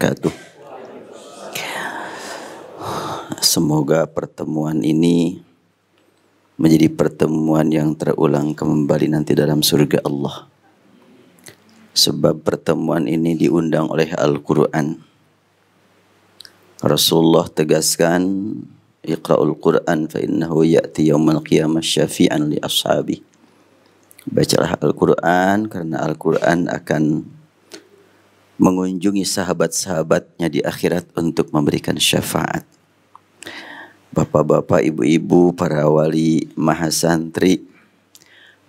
wabarakatuh. Semoga pertemuan ini menjadi pertemuan yang terulang kembali nanti dalam surga Allah. Sebab pertemuan ini diundang oleh Al-Quran. Rasulullah tegaskan, Iqra'ul Quran fa innahu ya'ti yawmal qiyamah syafi'an li ashabi. Bacalah Al-Quran karena Al-Quran akan mengunjungi sahabat-sahabatnya di akhirat untuk memberikan syafaat. Bapak-bapak, ibu-ibu, para wali, mahasantri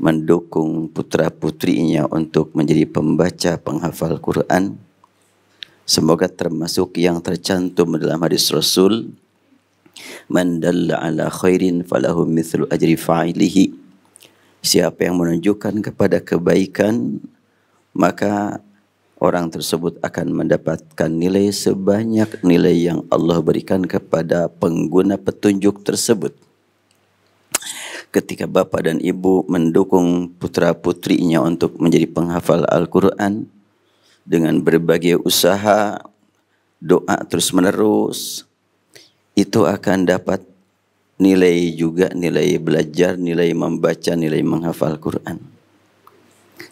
mendukung putra-putrinya untuk menjadi pembaca penghafal Quran. Semoga termasuk yang tercantum dalam hadis Rasul, man dalla ala khairin falahu mithlu ajri fa'ilihi. Siapa yang menunjukkan kepada kebaikan, maka orang tersebut akan mendapatkan nilai sebanyak nilai yang Allah berikan kepada pengguna petunjuk tersebut. Ketika bapak dan ibu mendukung putra-putrinya untuk menjadi penghafal Al-Quran dengan berbagai usaha, doa terus-menerus, itu akan dapat nilai juga, nilai belajar, nilai membaca, nilai menghafal Quran.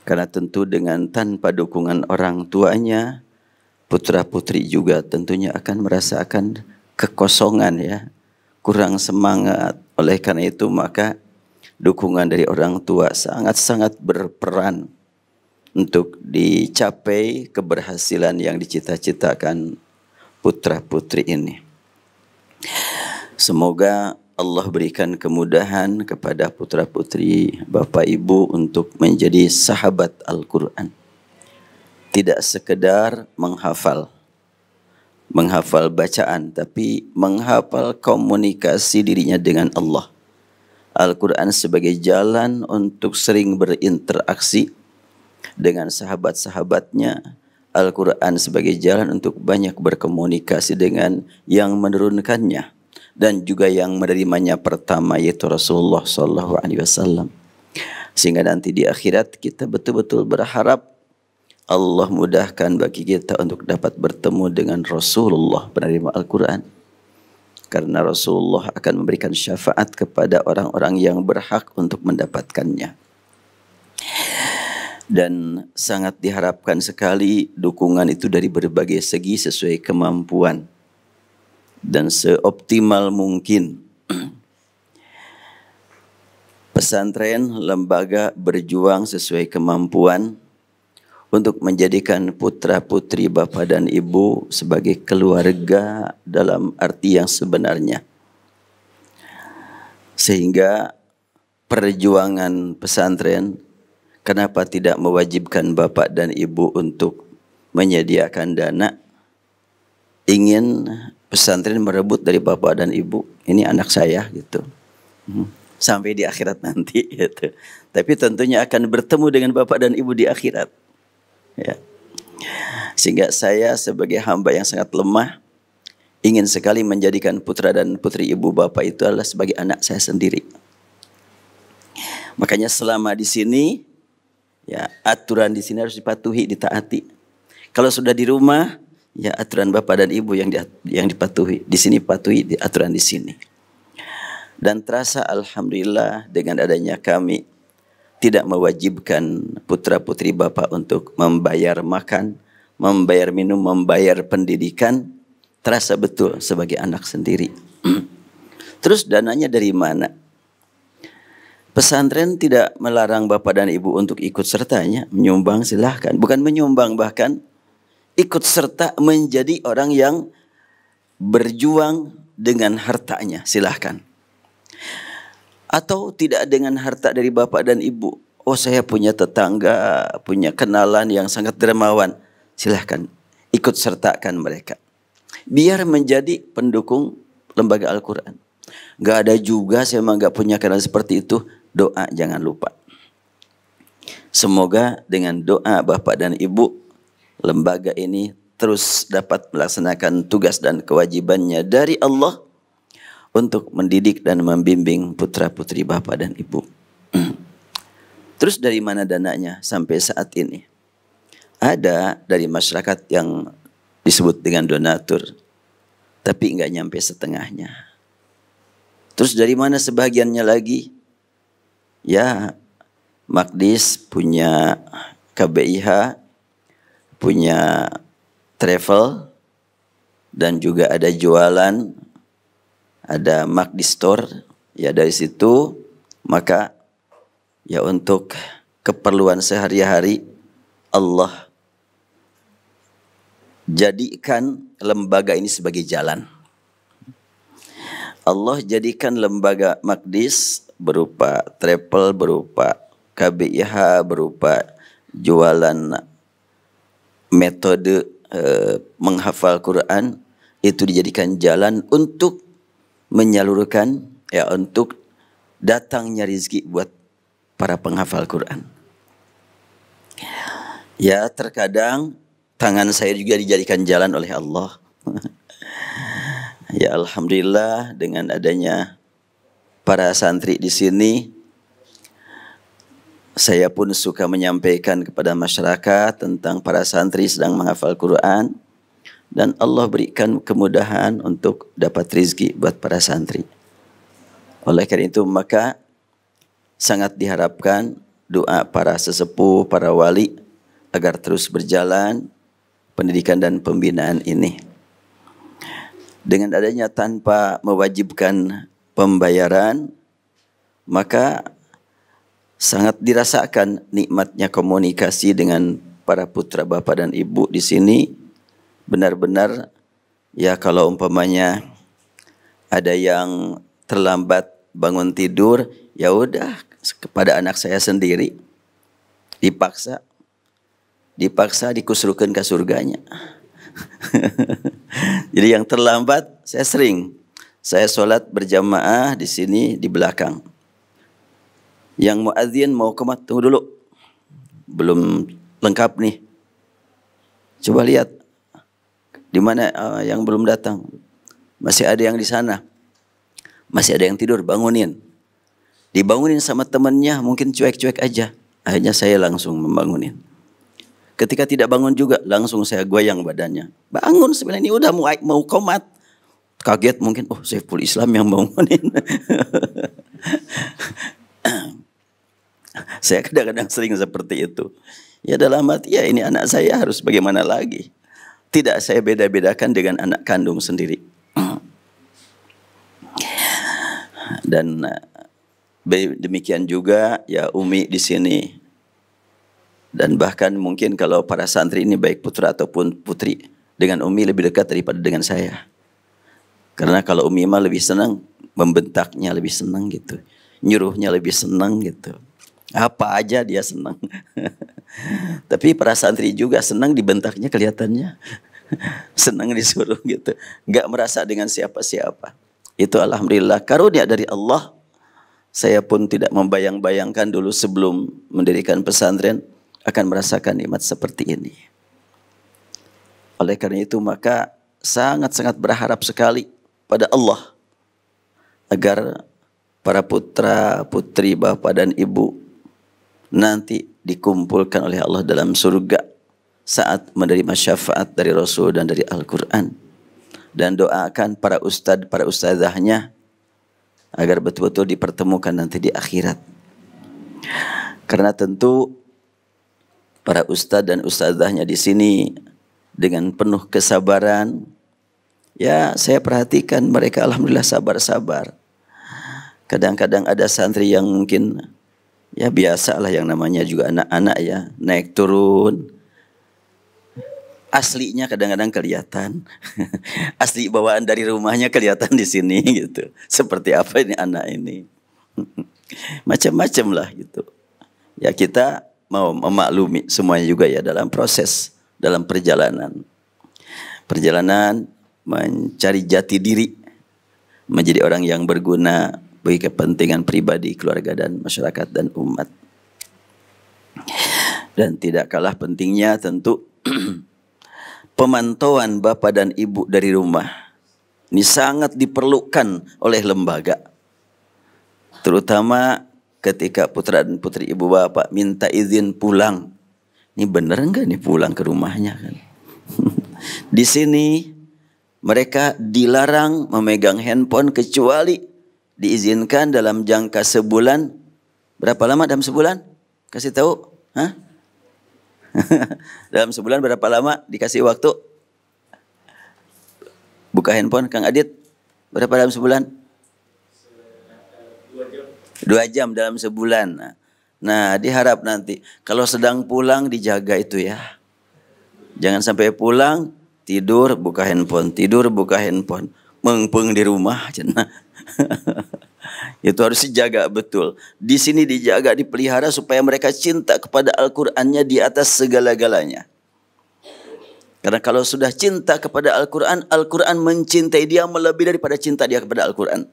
Karena tentu dengan tanpa dukungan orang tuanya, putra-putri juga tentunya akan merasakan kekosongan ya, kurang semangat. Oleh karena itu maka dukungan dari orang tua sangat-sangat berperan untuk dicapai keberhasilan yang dicita-citakan putra-putri ini. Semoga Allah berikan kemudahan kepada putra-putri Bapak Ibu untuk menjadi sahabat Al-Quran. Tidak sekedar menghafal bacaan, tapi menghafal komunikasi dirinya dengan Allah. Al-Quran sebagai jalan untuk sering berinteraksi dengan sahabat-sahabatnya. Al-Quran sebagai jalan untuk banyak berkomunikasi dengan yang menurunkannya dan juga yang menerimanya pertama, yaitu Rasulullah SAW. Sehingga nanti di akhirat kita betul-betul berharap Allah mudahkan bagi kita untuk dapat bertemu dengan Rasulullah penerima Al-Quran. Karena Rasulullah akan memberikan syafaat kepada orang-orang yang berhak untuk mendapatkannya. Dan sangat diharapkan sekali dukungan itu dari berbagai segi sesuai kemampuan dan seoptimal mungkin. Pesantren, lembaga berjuang sesuai kemampuan untuk menjadikan putra-putri Bapak dan Ibu sebagai keluarga dalam arti yang sebenarnya. Sehingga perjuangan pesantren, kenapa tidak mewajibkan Bapak dan Ibu untuk menyediakan dana? Ingin pesantren merebut dari bapak dan ibu, ini anak saya gitu, sampai di akhirat nanti gitu. Tapi tentunya akan bertemu dengan bapak dan ibu di akhirat ya. Sehingga saya sebagai hamba yang sangat lemah ingin sekali menjadikan putra dan putri ibu bapak itu adalah sebagai anak saya sendiri. Makanya selama di sini ya, aturan di sini harus dipatuhi, ditaati. Kalau sudah di rumah ya, aturan bapak dan ibu yang dipatuhi. Di sini patuhi aturan di sini. Dan terasa alhamdulillah dengan adanya kami tidak mewajibkan putra-putri bapak untuk membayar makan, membayar minum, membayar pendidikan. Terasa betul sebagai anak sendiri. Terus dananya dari mana? Pesantren tidak melarang bapak dan ibu untuk ikut sertanya, menyumbang silahkan. Bukan menyumbang, bahkan ikut serta menjadi orang yang berjuang dengan hartanya, silahkan. Atau tidak dengan harta dari bapak dan ibu. Oh, saya punya tetangga, punya kenalan yang sangat dermawan, silahkan ikut sertakan mereka. Biar menjadi pendukung lembaga Al-Quran. Gak ada juga, saya memang gak punya kenalan seperti itu. Doa jangan lupa. Semoga dengan doa bapak dan ibu, lembaga ini terus dapat melaksanakan tugas dan kewajibannya dari Allah untuk mendidik dan membimbing putra-putri bapak dan ibu. Terus dari mana dananya sampai saat ini? Ada dari masyarakat yang disebut dengan donatur, tapi nggak nyampe setengahnya. Terus dari mana sebagiannya lagi? Ya, Magdis punya KBIH, punya travel, dan juga ada jualan, ada Magdis Store. Ya dari situ maka ya untuk keperluan sehari-hari Allah jadikan lembaga ini sebagai jalan. Allah jadikan lembaga Magdis berupa travel, berupa KBIH, berupa jualan metode menghafal Quran, itu dijadikan jalan untuk menyalurkan, ya, untuk datangnya rezeki buat para penghafal Quran. Ya, terkadang tangan saya juga dijadikan jalan oleh Allah. Ya, alhamdulillah dengan adanya para santri di sini, saya pun suka menyampaikan kepada masyarakat tentang para santri sedang menghafal Quran, dan Allah berikan kemudahan untuk dapat rezeki buat para santri. Oleh karena itu maka sangat diharapkan doa para sesepuh, para wali agar terus berjalan pendidikan dan pembinaan ini. Dengan adanya tanpa mewajibkan pembayaran, maka sangat dirasakan nikmatnya komunikasi dengan para putra bapak dan ibu di sini. Benar-benar ya, kalau umpamanya ada yang terlambat bangun tidur, ya udah kepada anak saya sendiri dipaksa dikusrukan ke surganya. Jadi yang terlambat saya sholat berjamaah di sini di belakang. Yang muadzin mau komat, tunggu dulu, belum lengkap nih. Coba lihat di mana yang belum datang. Masih ada yang di sana. Masih ada yang tidur, bangunin. Dibangunin sama temannya, mungkin cuek-cuek aja. Akhirnya saya langsung membangunin. Ketika tidak bangun juga, langsung saya goyang badannya. Bangun, sebenarnya ini udah mau komat. Kaget mungkin, oh Saiful Islam yang bangunin. Saya kadang-kadang sering seperti itu. Ya dalam hati, ya ini anak saya harus bagaimana lagi. Tidak saya beda-bedakan dengan anak kandung sendiri. Dan demikian juga ya Umi di sini. Dan bahkan mungkin kalau para santri ini baik putra ataupun putri, dengan Umi lebih dekat daripada dengan saya. Karena kalau Umi mah lebih senang, membentaknya lebih senang gitu. Nyuruhnya lebih senang gitu. Apa aja dia senang. Tapi para santri juga senang dibentaknya kelihatannya. Senang disuruh gitu. Enggak merasa dengan siapa-siapa. Itu alhamdulillah karunia dari Allah. Saya pun tidak membayang-bayangkan dulu sebelum mendirikan pesantren akan merasakan nikmat seperti ini. Oleh karena itu maka sangat-sangat berharap sekali pada Allah agar para putra, putri, bapak dan ibu nanti dikumpulkan oleh Allah dalam surga saat menerima syafaat dari Rasul dan dari Al-Quran. Dan doakan para ustadz, para ustadzahnya agar betul-betul dipertemukan nanti di akhirat. Karena tentu para ustadz dan ustadzahnya di sini dengan penuh kesabaran. Ya saya perhatikan mereka alhamdulillah sabar-sabar. Kadang-kadang ada santri yang mungkin ya biasa lah, yang namanya juga anak-anak ya, naik turun. Aslinya kadang-kadang kelihatan. Asli bawaan dari rumahnya kelihatan di sini gitu. Seperti apa ini anak ini. Macam-macam lah gitu. Ya kita mau memaklumi semuanya juga ya dalam proses, dalam perjalanan. Perjalanan mencari jati diri. Menjadi orang yang berguna bagi kepentingan pribadi, keluarga dan masyarakat dan umat. Dan tidak kalah pentingnya tentu pemantauan bapak dan ibu dari rumah. Ini sangat diperlukan oleh lembaga. Terutama ketika putra dan putri ibu bapak minta izin pulang. Ini benar enggak nih pulang ke rumahnya kan? Di sini mereka dilarang memegang handphone kecuali diizinkan dalam jangka sebulan. Berapa lama dalam sebulan? Kasih tahu? Hah? Dalam sebulan berapa lama dikasih waktu? Buka handphone Kang Adit. Berapa dalam sebulan? 2 jam dalam sebulan. Nah, diharap nanti kalau sedang pulang dijaga itu ya. Jangan sampai pulang tidur buka handphone, tidur buka handphone, mengpeng di rumah. Itu harus dijaga betul. Di sini dijaga, dipelihara supaya mereka cinta kepada Al-Qur'annya di atas segala-galanya. Karena kalau sudah cinta kepada Al-Quran, Al-Quran mencintai dia melebihi daripada cinta dia kepada Al-Quran.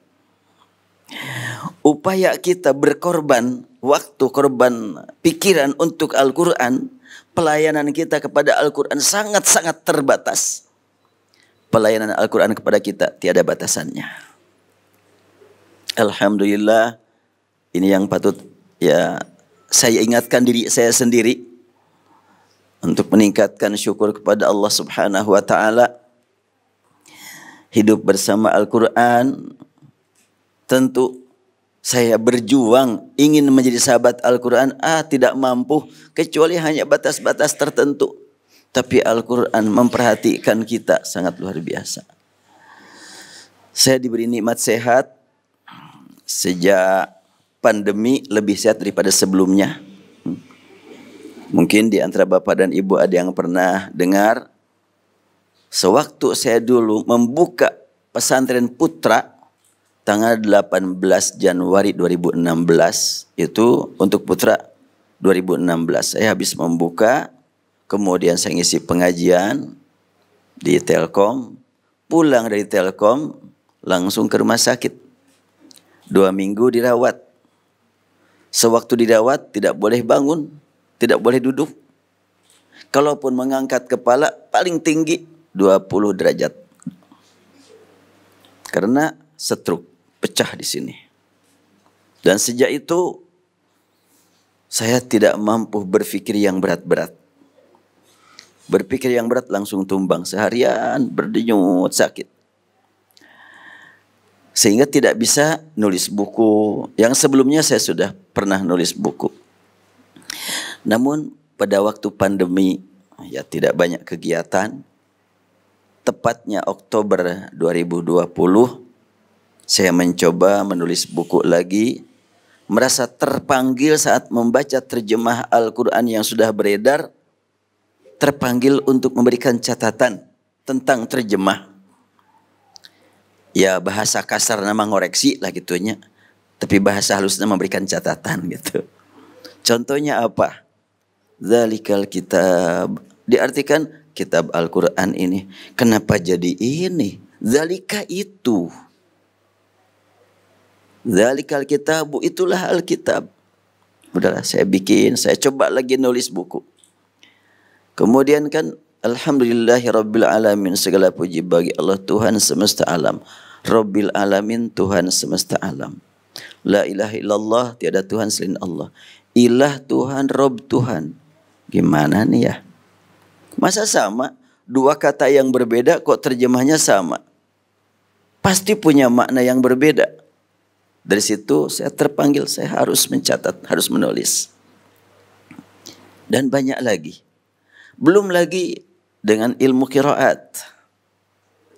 Upaya kita berkorban waktu, korban pikiran untuk Al-Quran, pelayanan kita kepada Al-Quran sangat-sangat terbatas. Pelayanan Al-Quran kepada kita tiada batasannya. Alhamdulillah, ini yang patut ya saya ingatkan diri saya sendiri. Untuk meningkatkan syukur kepada Allah Subhanahu wa taala. Hidup bersama Al-Qur'an, tentu saya berjuang ingin menjadi sahabat Al-Qur'an, tidak mampu kecuali hanya batas-batas tertentu. Tapi Al-Qur'an memperhatikan kita sangat luar biasa. Saya diberi nikmat sehat sejak pandemi, lebih sehat daripada sebelumnya. Mungkin di antara Bapak dan Ibu ada yang pernah dengar, sewaktu saya dulu membuka pesantren Putra tanggal 18 Januari 2016, itu untuk Putra 2016. Saya habis membuka, kemudian saya ngisi pengajian di Telkom, pulang dari Telkom langsung ke rumah sakit. 2 minggu dirawat. Sewaktu dirawat tidak boleh bangun, tidak boleh duduk. Kalaupun mengangkat kepala paling tinggi 20 derajat. Karena stroke, pecah di sini. Dan sejak itu saya tidak mampu berpikir yang berat-berat. Berpikir yang berat langsung tumbang, seharian berdenyut sakit. Sehingga tidak bisa nulis buku. Yang sebelumnya saya sudah pernah nulis buku. Namun pada waktu pandemi ya tidak banyak kegiatan. Tepatnya Oktober 2020 saya mencoba menulis buku lagi. Merasa terpanggil saat membaca terjemah Al-Quran yang sudah beredar. Terpanggil untuk memberikan catatan tentang terjemah. Ya bahasa kasar nama ngoreksi lah gitunya. Tapi bahasa halusnya memberikan catatan gitu. Contohnya apa? Dzalikal kitab. Diartikan kitab Al-Quran ini. Kenapa jadi ini? Dzalika itu. Dzalikal kitabu, itulah Alkitab. Udahlah saya bikin, saya coba lagi nulis buku. Kemudian kan Alhamdulillahi Rabbil Alamin, segala puji bagi Allah Tuhan semesta alam. Rabbil Alamin, Tuhan semesta alam. La ilaha illallah, tiada Tuhan selain Allah. Ilah Tuhan, Rob Tuhan. Gimana nih ya? Masa sama? Dua kata yang berbeda kok terjemahnya sama? Pasti punya makna yang berbeda. Dari situ saya terpanggil, saya harus mencatat, harus menulis. Dan banyak lagi. Belum lagi dengan ilmu qiraat.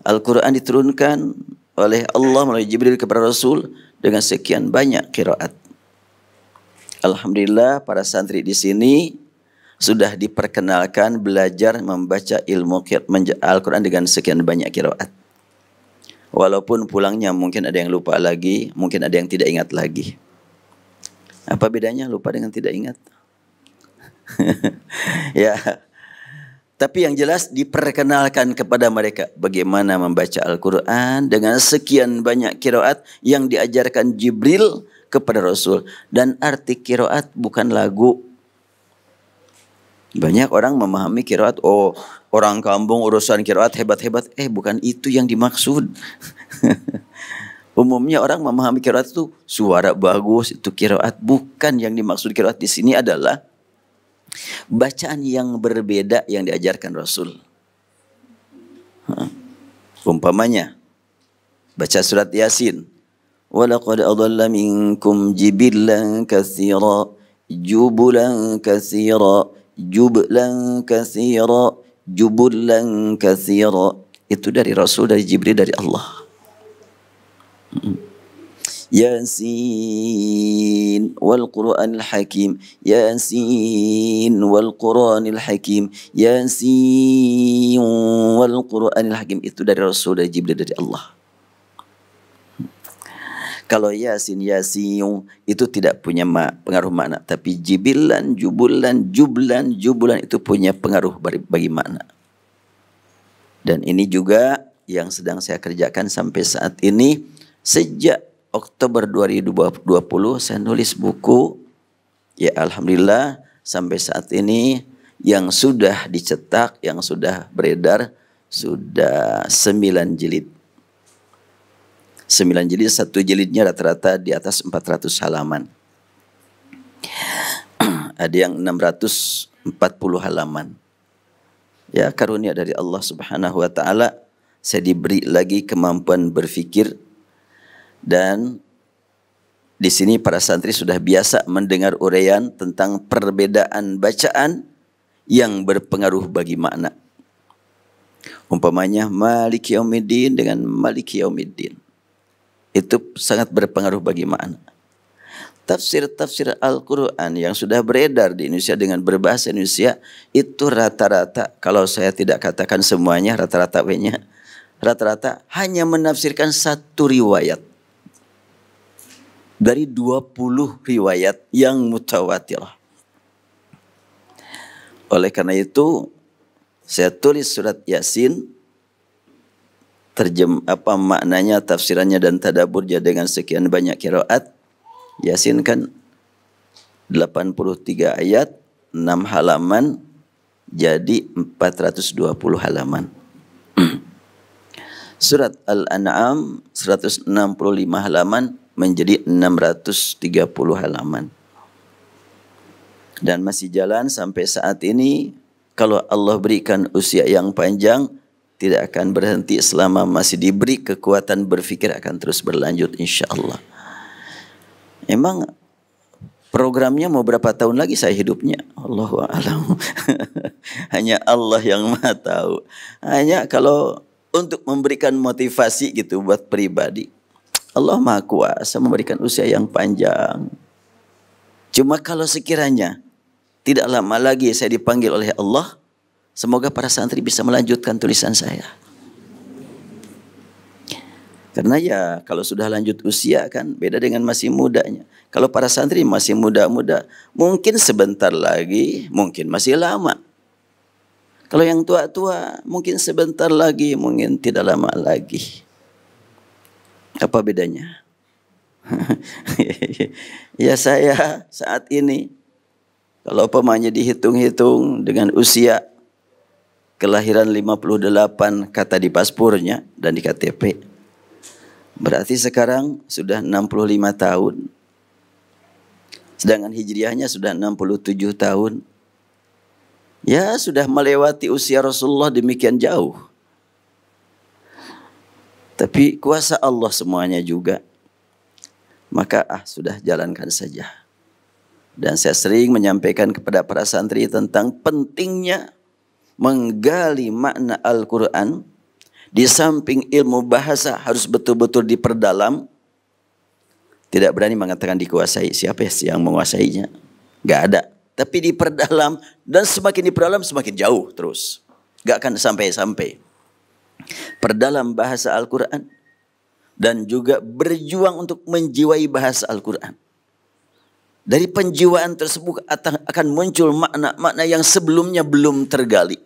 Al-Quran diturunkan oleh Allah melalui Jibril kepada Rasul dengan sekian banyak qiraat. Alhamdulillah para santri di sini sudah diperkenalkan belajar membaca ilmu Al-Quran dengan sekian banyak qiraat. Walaupun pulangnya mungkin ada yang lupa lagi, mungkin ada yang tidak ingat lagi. Apa bedanya lupa dengan tidak ingat? Ya. Tapi yang jelas diperkenalkan kepada mereka bagaimana membaca Al-Quran dengan sekian banyak qiraat yang diajarkan Jibril kepada Rasul. Dan arti qiraat bukan lagu. Banyak orang memahami qiraat, oh orang kampung urusan qiraat hebat-hebat. Bukan itu yang dimaksud. Umumnya orang memahami qiraat itu suara bagus, itu qiraat. Bukan yang dimaksud qiraat di sini adalah bacaan yang berbeda yang diajarkan Rasul. Umpamanya baca surat Yasin. Walaqad adalla minkum jibillan katsira jubulan katsira jublan katsira jubullan katsira. Itu dari Rasul, dari Jibril, dari Allah. Yasin wal Qur'anil Hakim, Yasin wal Qur'anil Hakim, Yasin wal Qur'anil Hakim. Itu dari Rasul, dari Jibril, dari Allah. Kalau Yasin, Yasin itu tidak punya pengaruh makna, tapi jibilan, jubulan, jublan, jubulan itu punya pengaruh bagi makna. Dan ini juga yang sedang saya kerjakan sampai saat ini. Sejak Oktober 2020 saya nulis buku. Ya alhamdulillah sampai saat ini yang sudah dicetak, yang sudah beredar sudah 9 jilid. 9 jilid, satu jilidnya rata-rata di atas 400 halaman. Ada yang 640 halaman. Ya, karunia dari Allah Subhanahu wa taala, saya diberi lagi kemampuan berfikir, dan di sini para santri sudah biasa mendengar uraian tentang perbedaan bacaan yang berpengaruh bagi makna. Umpamanya Maliki Yaumiddin dengan Maliki Yaumiddin. Itu sangat berpengaruh bagi makna. Tafsir-tafsir Al-Quran yang sudah beredar di Indonesia dengan berbahasa Indonesia itu rata-rata, kalau saya tidak katakan semuanya, rata-rata hanya menafsirkan satu riwayat dari 20 riwayat yang mutawatirah. Oleh karena itu saya tulis surat Yasin, maknanya, tafsirannya dan tadaburnya dengan sekian banyak qiraat. Yasin kan 83 ayat, 6 halaman, jadi 420 halaman. Surat Al-An'am 165 halaman menjadi 630 halaman. Dan masih jalan sampai saat ini. Kalau Allah berikan usia yang panjang, tidak akan berhenti selama masih diberi kekuatan berfikir, akan terus berlanjut insyaAllah. Emang programnya mau berapa tahun lagi saya hidupnya? Allahu a'lam. Hanya Allah yang Maha tahu. Hanya kalau untuk memberikan motivasi gitu buat pribadi, Allah Maha Kuasa memberikan usia yang panjang. Cuma kalau sekiranya tidak lama lagi saya dipanggil oleh Allah, semoga para santri bisa melanjutkan tulisan saya. Karena ya kalau sudah lanjut usia kan beda dengan masih mudanya. Kalau para santri masih muda-muda, mungkin sebentar lagi, mungkin masih lama. Kalau yang tua-tua, mungkin sebentar lagi, mungkin tidak lama lagi. Apa bedanya? Ya saya saat ini, kalau umpamanya dihitung-hitung dengan usia kelahiran 58 kata di paspornya dan di KTP, berarti sekarang sudah 65 tahun. Sedangkan hijriahnya sudah 67 tahun. Ya sudah melewati usia Rasulullah demikian jauh. Tapi kuasa Allah semuanya juga. Maka sudah jalankan saja. Dan saya sering menyampaikan kepada para santri tentang pentingnya menggali makna Al-Quran. Di samping ilmu bahasa harus betul-betul diperdalam. Tidak berani mengatakan dikuasai. Siapa yang menguasainya? Gak ada. Tapi diperdalam. Dan semakin diperdalam semakin jauh terus. Gak akan sampai-sampai. Perdalam bahasa Al-Quran. Dan juga berjuang untuk menjiwai bahasa Al-Quran. Dari penjiwaan tersebut akan muncul makna-makna yang sebelumnya belum tergali.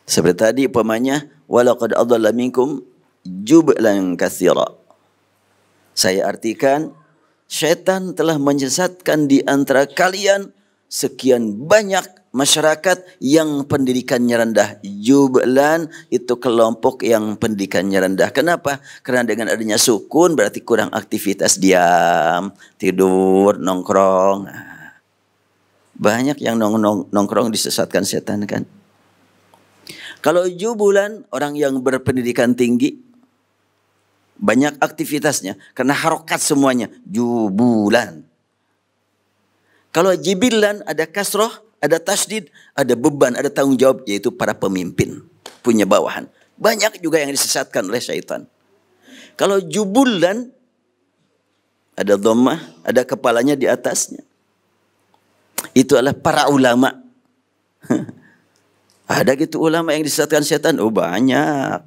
Seperti tadi umpamanya, walaqad adalla minkum jublan katsira. Saya artikan, syaitan telah menyesatkan di antara kalian sekian banyak masyarakat yang pendidikannya rendah. Jublan itu kelompok yang pendidikannya rendah. Kenapa? Karena dengan adanya sukun berarti kurang aktivitas, diam, tidur, nongkrong. Banyak yang nongkrong disesatkan setan kan. Kalau jubulan, orang yang berpendidikan tinggi, banyak aktivitasnya, karena harokat semuanya, jubulan. Kalau jibilan, ada kasroh, ada tasdid, ada beban, ada tanggung jawab, yaitu para pemimpin, punya bawahan. Banyak juga yang disesatkan oleh syaitan. Kalau jubulan, ada dhammah, ada kepalanya di atasnya. Itu adalah para ulama. Ada gitu ulama yang disesatkan setan? Oh banyak.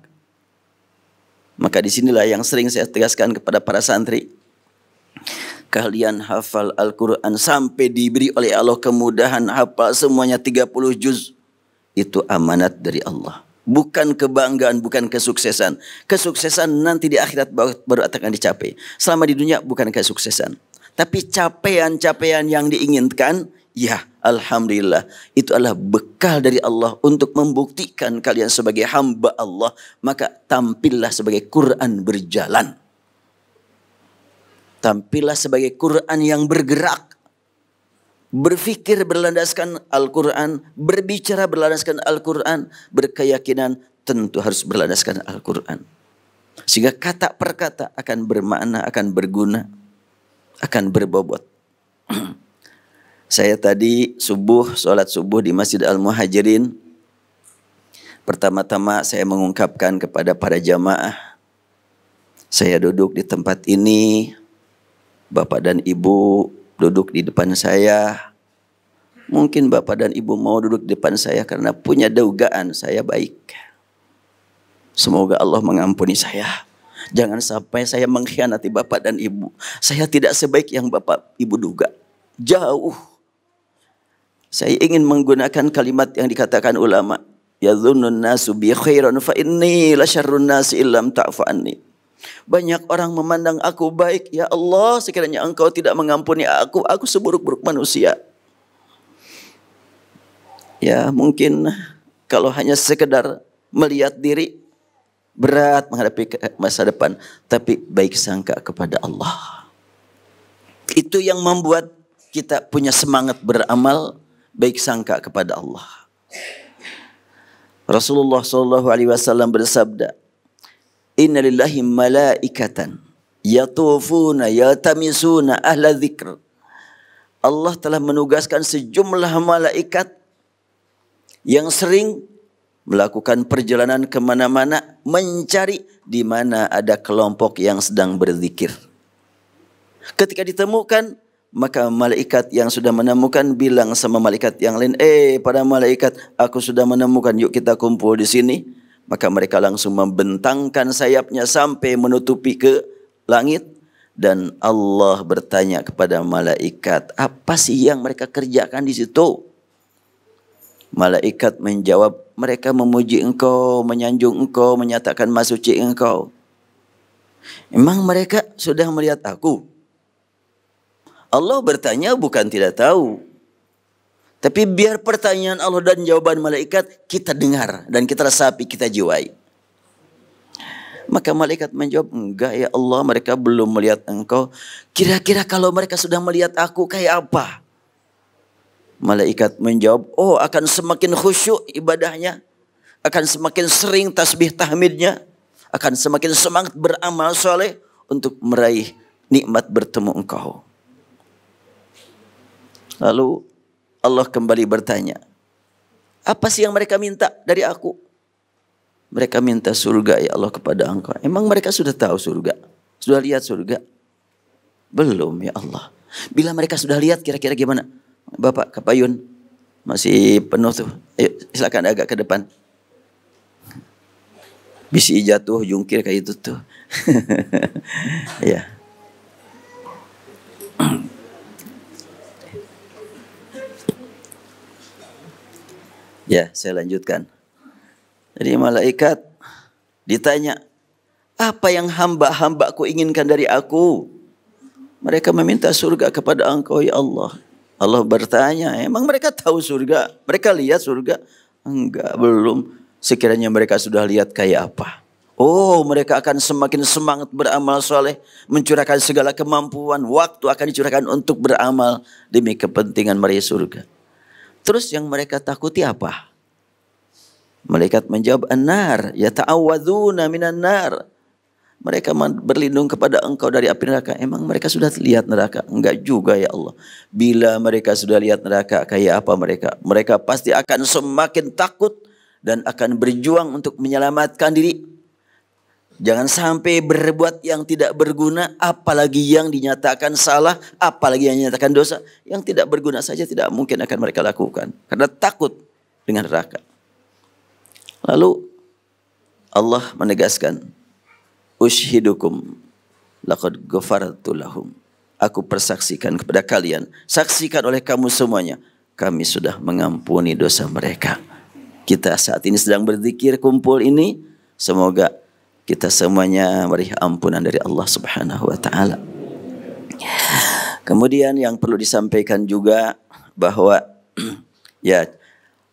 Maka disinilah yang sering saya tegaskan kepada para santri. Kalian hafal Al-Quran sampai diberi oleh Allah kemudahan hafal semuanya 30 juz. Itu amanat dari Allah. Bukan kebanggaan, bukan kesuksesan. Kesuksesan nanti di akhirat baru akan dicapai. Selama di dunia bukan kesuksesan. Tapi capaian-capaian yang diinginkan, ya alhamdulillah. Itu adalah bekal dari Allah untuk membuktikan kalian sebagai hamba Allah. Maka tampillah sebagai Quran berjalan. Tampillah sebagai Quran yang bergerak. Berfikir berlandaskan Al-Quran, berbicara berlandaskan Al-Quran, berkeyakinan tentu harus berlandaskan Al-Quran. Sehingga kata per kata akan bermakna, akan berguna, akan berbobot. Saya tadi sholat subuh di Masjid Al-Muhajirin. Pertama-tama saya mengungkapkan kepada para jamaah, saya duduk di tempat ini, Bapak dan Ibu duduk di depan saya. Mungkin Bapak dan Ibu mau duduk di depan saya karena punya dugaan saya baik. Semoga Allah mengampuni saya. Jangan sampai saya mengkhianati Bapak dan Ibu. Saya tidak sebaik yang Bapak Ibu duga. Jauh. Saya ingin menggunakan kalimat yang dikatakan ulama. Yadhunnun nasu bi khairan fa inni la syarrun nasi illam ta'fu anni. Banyak orang memandang aku baik. Ya Allah, sekiranya Engkau tidak mengampuni aku seburuk-buruk manusia. Ya mungkin kalau hanya sekedar melihat diri, berat menghadapi masa depan. Tapi baik sangka kepada Allah. Itu yang membuat kita punya semangat beramal, baik sangka kepada Allah. Rasulullah SAW bersabda, Inna lillahi malaikatan yatufuna yatamisuna ahla dzikr. Allah telah menugaskan sejumlah malaikat yang sering melakukan perjalanan kemana-mana mencari di mana ada kelompok yang sedang berzikir. Ketika ditemukan, maka malaikat yang sudah menemukan bilang sama malaikat yang lain, para malaikat, aku sudah menemukan, yuk kita kumpul di sini. Maka mereka langsung membentangkan sayapnya sampai menutupi ke langit. Dan Allah bertanya kepada malaikat, apa sih yang mereka kerjakan di situ? Malaikat menjawab, mereka memuji engkau, menyanjung engkau, menyatakan maha suci engkau. Emang mereka sudah melihat aku? Allah bertanya bukan tidak tahu. Tapi biar pertanyaan Allah dan jawaban malaikat kita dengar dan kita resapi, kita jiwai. Maka malaikat menjawab, enggak ya Allah, mereka belum melihat engkau. Kira-kira kalau mereka sudah melihat aku kayak apa? Malaikat menjawab, oh akan semakin khusyuk ibadahnya. Akan semakin sering tasbih tahmidnya. Akan semakin semangat beramal soleh untuk meraih nikmat bertemu engkau. Lalu Allah kembali bertanya, apa sih yang mereka minta dari aku? Mereka minta surga ya Allah kepada engkau. Emang mereka sudah tahu surga? Sudah lihat surga? Belum ya Allah. Bila mereka sudah lihat kira-kira gimana? Bapak Kapayun masih penuh tuh. Ayo silakan agak ke depan. Bisi jatuh jungkir kayak itu tuh. Ya. Ya, saya lanjutkan. Jadi malaikat ditanya, apa yang hamba-hambaku inginkan dari aku? Mereka meminta surga kepada engkau ya Allah. Allah bertanya, emang mereka tahu surga? Mereka lihat surga? Enggak, belum. Sekiranya mereka sudah lihat kayak apa? Oh, mereka akan semakin semangat beramal soleh, mencurahkan segala kemampuan, waktu akan dicurahkan untuk beramal demi kepentingan meraih surga. Terus yang mereka takuti apa? Malaikat menjawab, an-nar, yata'awwadzuna minan nar. Mereka berlindung kepada engkau dari api neraka. Emang mereka sudah lihat neraka? Enggak juga ya Allah. Bila mereka sudah lihat neraka, kayak apa mereka? Mereka pasti akan semakin takut dan akan berjuang untuk menyelamatkan diri. Jangan sampai berbuat yang tidak berguna, apalagi yang dinyatakan salah, apalagi yang dinyatakan dosa. Yang tidak berguna saja tidak mungkin akan mereka lakukan. Karena takut dengan neraka. Lalu Allah menegaskan, Ushidukum laqad ghafartu lahum. Aku persaksikan kepada kalian, saksikan oleh kamu semuanya, kami sudah mengampuni dosa mereka. Kita saat ini sedang berzikir kumpul ini, semoga kita semuanya meraih ampunan dari Allah Subhanahu wa taala. Kemudian yang perlu disampaikan juga bahwa ya,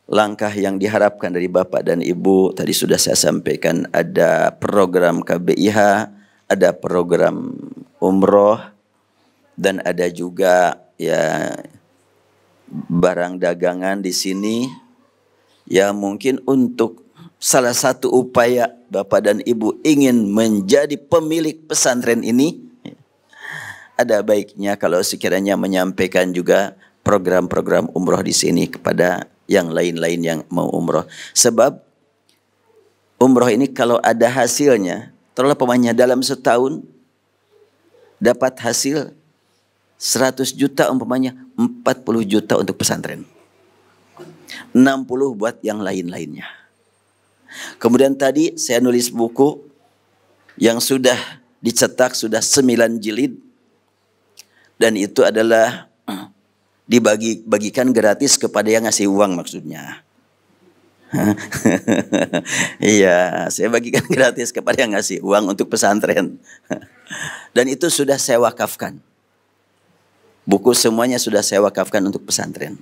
langkah yang diharapkan dari Bapak dan Ibu tadi sudah saya sampaikan, ada program KBIH, ada program umroh, dan ada juga ya barang dagangan di sini. Ya mungkin untuk salah satu upaya Bapak dan Ibu ingin menjadi pemilik pesantren ini, ada baiknya kalau sekiranya menyampaikan juga program-program umroh di sini kepada yang lain-lain yang mau umroh. Sebab umroh ini kalau ada hasilnya, taruhlah pemainnya dalam setahun dapat hasil 100 juta umpamanya, 40 juta untuk pesantren. 60 buat yang lain-lainnya. Kemudian tadi saya nulis buku yang sudah dicetak, sudah 9 jilid. Dan itu adalah dibagikan gratis kepada yang ngasih uang maksudnya. Iya, saya bagikan gratis kepada yang ngasih uang untuk pesantren. Dan itu sudah saya wakafkan. Buku semuanya sudah saya wakafkan untuk pesantren.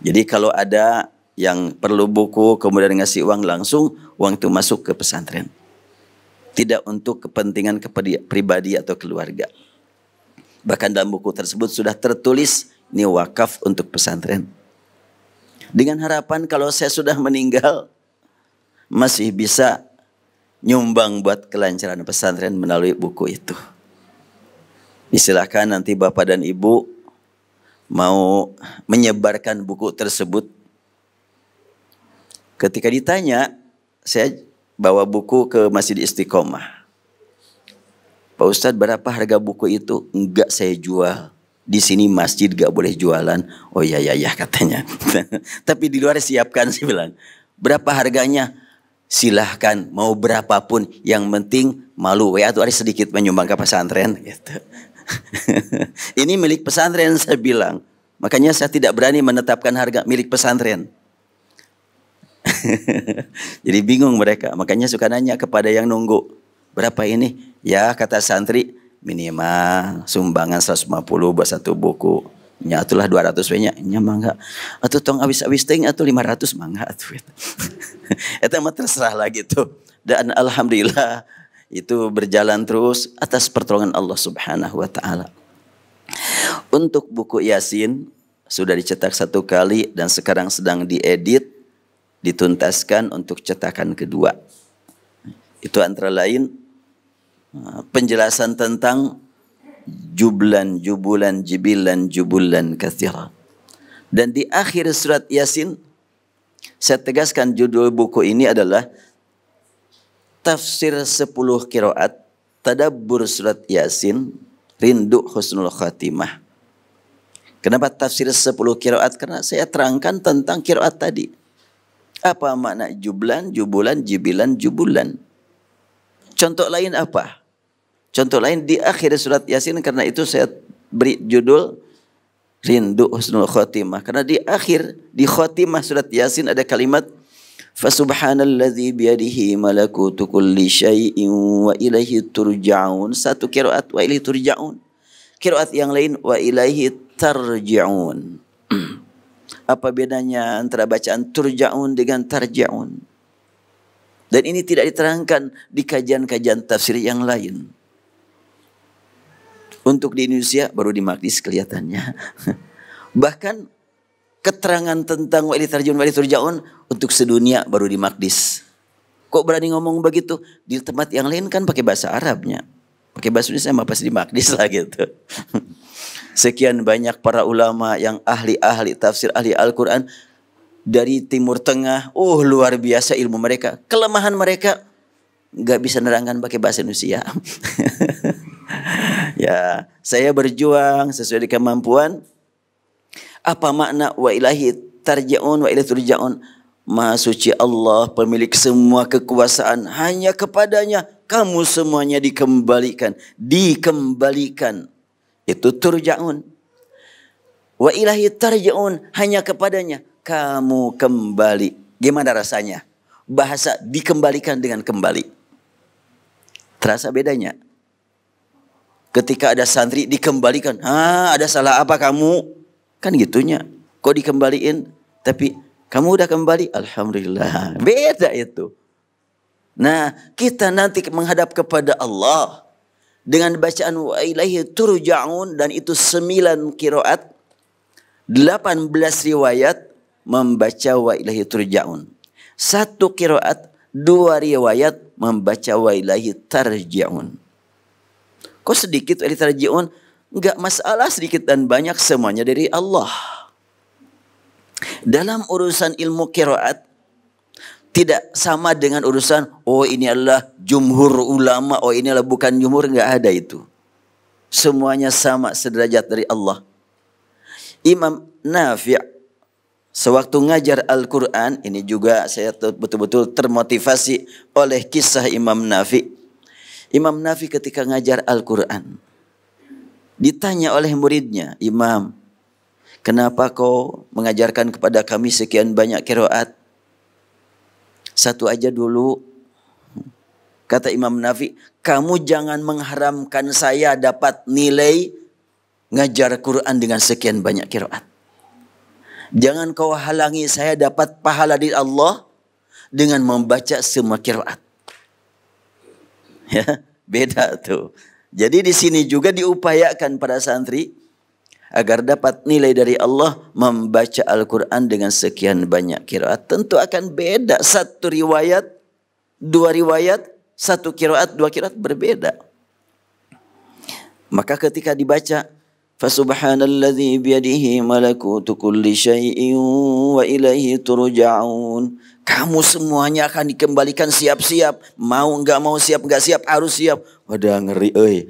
Jadi kalau ada yang perlu buku kemudian ngasih uang langsung, uang itu masuk ke pesantren. Tidak untuk kepentingan pribadi atau keluarga. Bahkan dalam buku tersebut sudah tertulis ini wakaf untuk pesantren. Dengan harapan kalau saya sudah meninggal, masih bisa nyumbang buat kelancaran pesantren melalui buku itu. Silakan nanti Bapak dan Ibu mau menyebarkan buku tersebut. Ketika ditanya, saya bawa buku ke Masjid Istiqomah. Pak Ustadz, berapa harga buku itu? Enggak saya jual. Di sini masjid gak boleh jualan. Oh ya katanya. Tapi di luar siapkan, saya bilang. Berapa harganya? Silahkan mau berapapun. Yang penting malu. Ya tuh ada sedikit menyumbang ke pesantren. Gitu. Ini milik pesantren saya bilang. Makanya saya tidak berani menetapkan harga milik pesantren. Jadi bingung mereka. Makanya suka nanya kepada yang nunggu. Berapa ini? Ya kata santri. Minimal sumbangan 150 buat satu buku. Nya atulah 200 nya mangga. Atau tong awis-awis teh atau 500 mangga atuh. Eta mah terserah lah gitu. Dan alhamdulillah itu berjalan terus atas pertolongan Allah Subhanahu wa taala. Untuk buku Yasin sudah dicetak 1 kali dan sekarang sedang diedit, dituntaskan untuk cetakan kedua. Itu antara lain penjelasan tentang jublan, jubulan, jibilan, jubulan katsira. Dan di akhir surat Yasin, saya tegaskan judul buku ini adalah Tafsir 10 Qiraat, Tadabbur Surat Yasin, Rindu Husnul Khatimah. Kenapa tafsir 10 qiraat? Karena saya terangkan tentang qiraat tadi. Apa makna jublan, jubulan, jibilan, jubulan? Contoh lain apa? Contoh lain di akhir surat Yasin, karena itu saya beri judul Rindu Husnul Khatimah. Karena di akhir, di khatimah surat Yasin ada kalimat Fasubhanalladzi biyadihi malakutu kulli syai'in wa ilaihi turja'un. Satu qiraat wa ilaihi turja'un. Qiraat yang lain wa ilaihi tarji'un. Apa bedanya antara bacaan turja'un dengan tarji'un? Dan ini tidak diterangkan di kajian-kajian tafsir yang lain. Untuk di Indonesia baru di Maqdis kelihatannya. Bahkan keterangan tentang wa ilaihi turja'un untuk sedunia baru di Maqdis. Kok berani ngomong begitu? Di tempat yang lain kan pakai bahasa Arabnya. Pakai bahasa Indonesia mah pasti di Maqdis lah gitu. Sekian banyak para ulama yang ahli-ahli tafsir, ahli Al-Quran dari Timur Tengah. Oh, luar biasa ilmu mereka. Kelemahan mereka nggak bisa nerangkan pakai bahasa Indonesia. Ya, saya berjuang sesuai dengan kemampuan. Apa makna wa ilahi tarja'un wa ilaihi turja'un? Maha suci Allah, pemilik semua kekuasaan, hanya kepadanya kamu semuanya dikembalikan. Dikembalikan. Itu turja'un. Wa ilahi tarja'un, hanya kepadanya kamu kembali. Gimana rasanya? Bahasa dikembalikan dengan kembali. Terasa bedanya? Ketika ada santri dikembalikan, ada salah apa kamu? Kan gitunya. Kok dikembaliin? Tapi kamu udah kembali, alhamdulillah. Beda itu. Nah, kita nanti menghadap kepada Allah dengan bacaan wa ilaihi turja'un, dan itu 9 qiraat, 18 riwayat membaca wa ilaihi turja'un. 1 qiraat, 2 riwayat membaca wa ilaihi tarji'un. Kok sedikit wa ilaihi tarji'un? Enggak masalah, sedikit dan banyak semuanya dari Allah. Dalam urusan ilmu qiraat tidak sama dengan urusan ini adalah jumhur ulama, ini adalah bukan jumhur, enggak ada itu. Semuanya sama sederajat dari Allah. Imam Nafi' sewaktu ngajar Al-Quran, ini juga saya betul-betul termotivasi oleh kisah Imam Nafi'. Imam Nafi' ketika ngajar Al-Quran ditanya oleh muridnya, Imam, kenapa kau mengajarkan kepada kami sekian banyak qiraat? Satu aja dulu. Kata Imam Nafi', kamu jangan mengharamkan saya dapat nilai ngajar Quran dengan sekian banyak qiraat. Jangan kau halangi saya dapat pahala dari Allah dengan membaca semua qiraat. Ya, beda tuh. Jadi di sini juga diupayakan pada santri agar dapat nilai dari Allah membaca Al-Quran dengan sekian banyak qiraat. Tentu akan beda. 1 riwayat, 2 riwayat, 1 qiraat, 2 qiraat berbeda. Maka ketika dibaca Fasubhanalladzi biyadihi malakutu kulli syai'in wa ilaihi turja'un. Kamu semuanya akan dikembalikan, siap-siap. Mau enggak mau, siap enggak siap, harus siap. Wadah ngeri euy.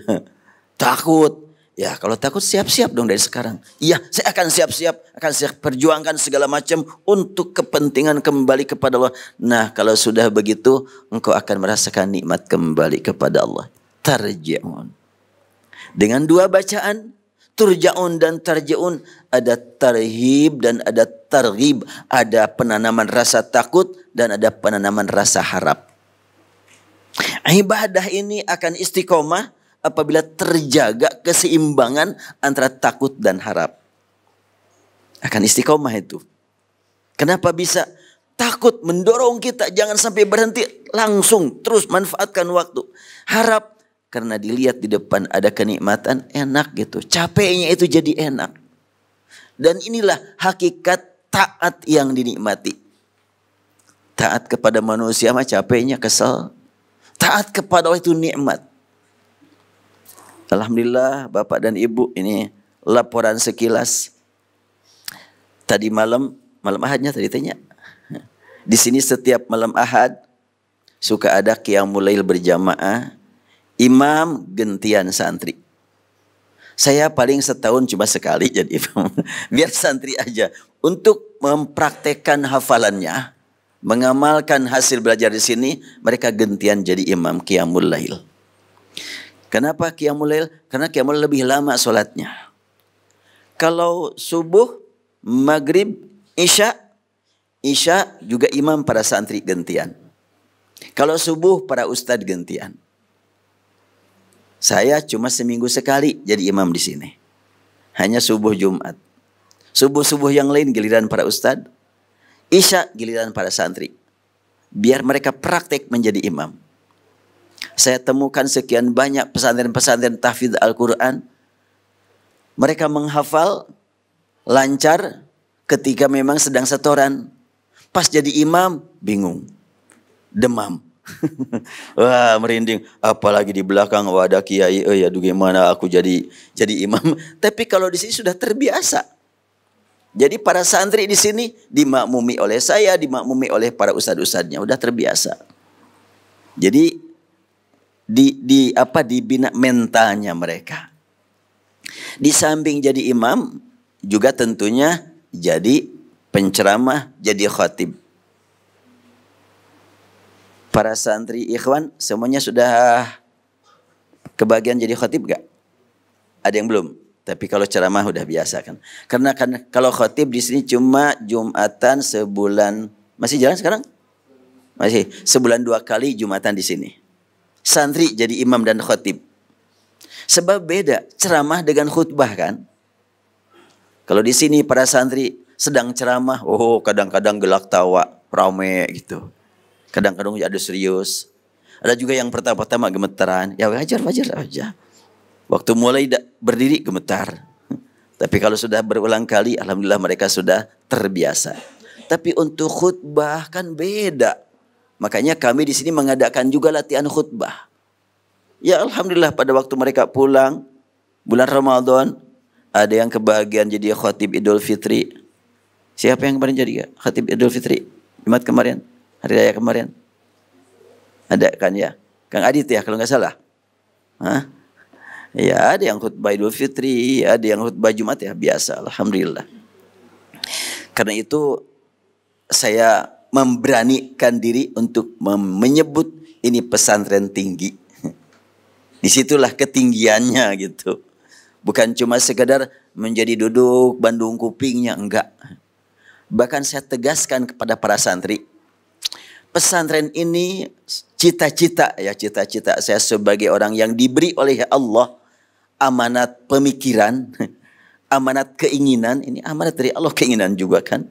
Takut. Ya kalau takut siap-siap dong dari sekarang. Iya, saya akan siap-siap, akan siap perjuangkan segala macam untuk kepentingan kembali kepada Allah. Nah, kalau sudah begitu, engkau akan merasakan nikmat kembali kepada Allah. Tarji'un. Dengan 2 bacaan, turja'un dan tarji'un, ada tarhib dan ada targhib, ada penanaman rasa takut dan ada penanaman rasa harap. Ibadah ini akan istiqomah apabila terjaga keseimbangan antara takut dan harap. Akan istiqomah itu. Kenapa bisa? Takut mendorong kita jangan sampai berhenti, langsung terus manfaatkan waktu. Harap karena dilihat di depan ada kenikmatan, enak gitu. Capeknya itu jadi enak. Dan inilah hakikat taat yang dinikmati. Taat kepada manusia mah capeknya kesel. Taat kepada Allah itu nikmat. Alhamdulillah Bapak dan Ibu, ini laporan sekilas. Tadi malam Ahadnya tadi tanya. Di sini setiap malam Ahad suka ada qiyamul lail berjamaah. Imam gantian santri. Saya paling setahun cuma sekali jadi imam. Biar santri aja. Untuk mempraktekkan hafalannya, mengamalkan hasil belajar di sini, mereka gantian jadi imam qiyamul lail. Kenapa qiyamul lail? Karena qiyamul lail lebih lama sholatnya. Kalau subuh, maghrib, isya juga imam para santri gantian. Kalau subuh para ustadz gantian. Saya cuma seminggu sekali jadi imam di sini. Hanya subuh Jumat. Subuh-subuh yang lain giliran para ustadz. Isya giliran para santri. Biar mereka praktek menjadi imam. Saya temukan sekian banyak pesantren-pesantren tahfidz Al-Quran. Mereka menghafal lancar ketika memang sedang setoran. Pas jadi imam, bingung. Demam. Wah, merinding. Apalagi di belakang, wah ada kiai, aduh gimana aku jadi imam. Tapi kalau di sini sudah terbiasa. Jadi para santri di sini dimakmumi oleh saya, dimakmumi oleh para ustadz-ustadznya, udah terbiasa. Jadi dibina mentalnya mereka. Di samping jadi imam, juga tentunya jadi penceramah, jadi khatib. Para santri ikhwan semuanya sudah kebagian jadi khatib gak? Ada yang belum? Tapi kalau ceramah udah biasa kan. Karena kan kalau khatib di sini cuma Jumatan sebulan. Masih jalan sekarang? Masih. Sebulan 2 kali Jumatan di sini. Santri jadi imam dan khatib. Sebab beda ceramah dengan khutbah kan. Kalau di sini para santri sedang ceramah, kadang-kadang gelak tawa, rame gitu. Kadang-kadang ada serius. Ada juga yang pertama-tama gemetaran. Ya wajar aja. Waktu mulai berdiri gemetar. Tapi kalau sudah berulang kali, alhamdulillah mereka sudah terbiasa. Tapi untuk khutbah kan beda. Makanya kami di sini mengadakan juga latihan khutbah. Ya alhamdulillah pada waktu mereka pulang bulan Ramadan, ada yang kebahagiaan jadi khatib Idul Fitri. Siapa yang kemarin jadi khatib Idul Fitri? Jumat kemarin, hari raya kemarin. Ada kan ya? Kang Adit ya kalau nggak salah. Hah? Ya ada yang khutbah Idul Fitri, ada yang khutbah Jumat ya biasa, alhamdulillah. Karena itu saya memberanikan diri untuk menyebut ini pesantren tinggi. Disitulah ketinggiannya gitu. Bukan cuma sekedar menjadi duduk bandung kupingnya, enggak. Bahkan saya tegaskan kepada para santri, pesantren ini cita-cita saya sebagai orang yang diberi oleh Allah amanat pemikiran, amanat keinginan, ini amanat dari Allah, keinginan juga kan.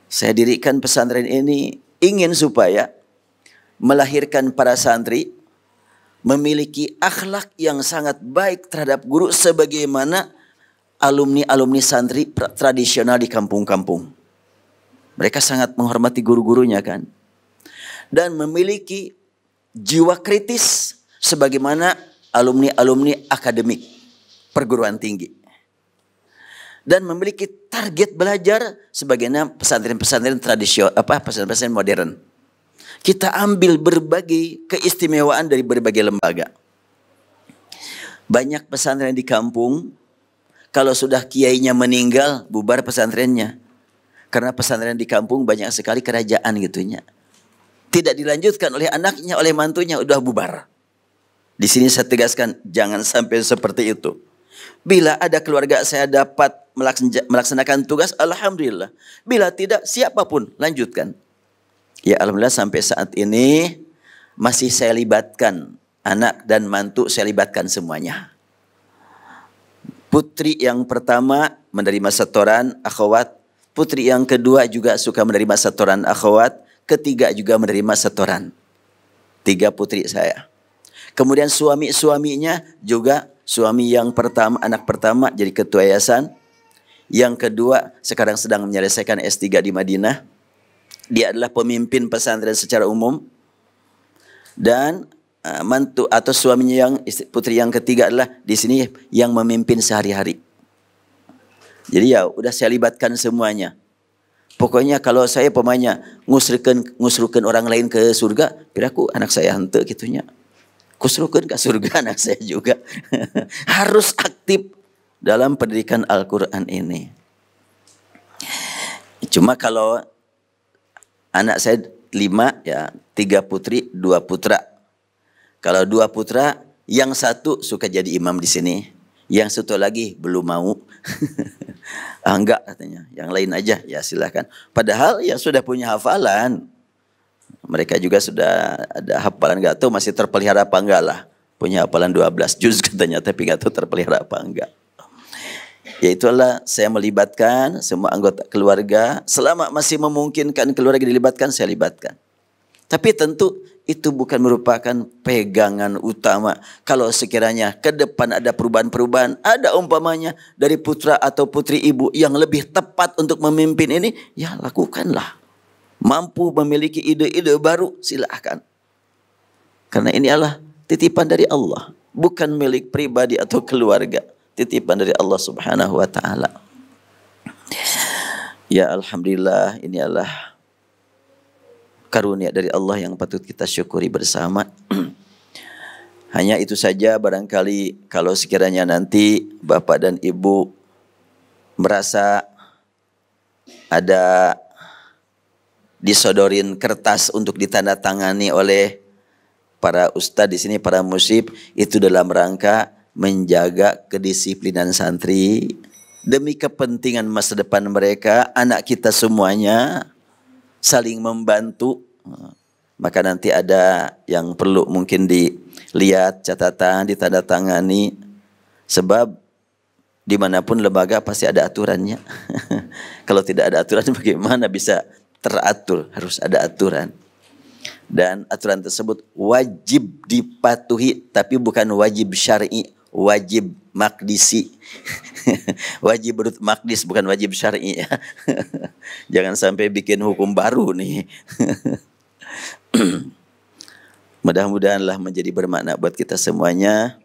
Saya dirikan pesantren ini ingin supaya melahirkan para santri memiliki akhlak yang sangat baik terhadap guru sebagaimana alumni santri tradisional di kampung-kampung. Mereka sangat menghormati guru-gurunya kan. Dan memiliki jiwa kritis sebagaimana alumni akademik perguruan tinggi. Dan memiliki target belajar sebagaimana pesantren-pesantren tradisional, pesantren-pesantren modern. Kita ambil berbagai keistimewaan dari berbagai lembaga. Banyak pesantren di kampung, kalau sudah kiainya meninggal, bubar pesantrennya. Karena pesantren di kampung banyak sekali kerajaan gitunya. Tidak dilanjutkan oleh anaknya, oleh mantunya, udah bubar. Di sini saya tegaskan, jangan sampai seperti itu. Bila ada keluarga saya dapat melaksanakan tugas, alhamdulillah. Bila tidak, siapapun lanjutkan. Ya alhamdulillah sampai saat ini masih saya libatkan anak dan mantu, saya libatkan semuanya. Putri yang pertama menerima setoran akhwat, putri yang kedua juga suka menerima setoran akhwat, ketiga juga menerima setoran. 3 putri saya. Kemudian suaminya juga, suami yang pertama, anak pertama jadi ketua yayasan. Yang kedua sekarang sedang menyelesaikan S3 di Madinah. Dia adalah pemimpin pesantren secara umum. Dan mantu atau suaminya yang putri yang ketiga adalah di sini yang memimpin sehari-hari. Jadi ya udah saya libatkan semuanya. Pokoknya kalau saya pemanya ngusrukan orang lain ke surga, piraku anak saya hente gitunya. Kusrukan ke surga anak saya juga. Harus aktif dalam pendidikan Al-Quran ini. Cuma kalau anak saya 5 ya, 3 putri, 2 putra. Kalau 2 putra, yang satu suka jadi imam di sini, yang satu lagi belum mau. Enggak katanya, yang lain aja ya silakan. Padahal ya sudah punya hafalan. Mereka juga sudah ada hafalan, enggak tahu masih terpelihara apa enggak lah. Punya hafalan 12 juz katanya, tapi enggak tahu terpelihara apa enggak. Ya itulah saya melibatkan semua anggota keluarga. Selama masih memungkinkan keluarga dilibatkan, saya libatkan. Tapi tentu itu bukan merupakan pegangan utama. Kalau sekiranya ke depan ada perubahan-perubahan, ada umpamanya dari putra atau putri ibu yang lebih tepat untuk memimpin ini, ya lakukanlah. Mampu memiliki ide-ide baru, silahkan. Karena ini adalah titipan dari Allah, bukan milik pribadi atau keluarga. Titipan dari Allah Subhanahu wa taala. Ya alhamdulillah, ini adalah karunia dari Allah yang patut kita syukuri bersama. Hanya itu saja, barangkali kalau sekiranya nanti Bapak dan Ibu merasa ada disodorin kertas untuk ditandatangani oleh para ustadz di sini, para musyib, itu dalam rangka menjaga kedisiplinan santri demi kepentingan masa depan mereka, anak kita semuanya saling membantu. Maka nanti ada yang perlu mungkin dilihat catatan, ditandatangani, sebab dimanapun lembaga pasti ada aturannya. Kalau tidak ada aturan bagaimana bisa teratur? Harus ada aturan. Dan aturan tersebut wajib dipatuhi, tapi bukan wajib syar'i, wajib maqdisi. Wajib berut maqdis, bukan wajib syar'i ya. Jangan sampai bikin hukum baru nih. Mudah-mudahanlah menjadi bermakna buat kita semuanya.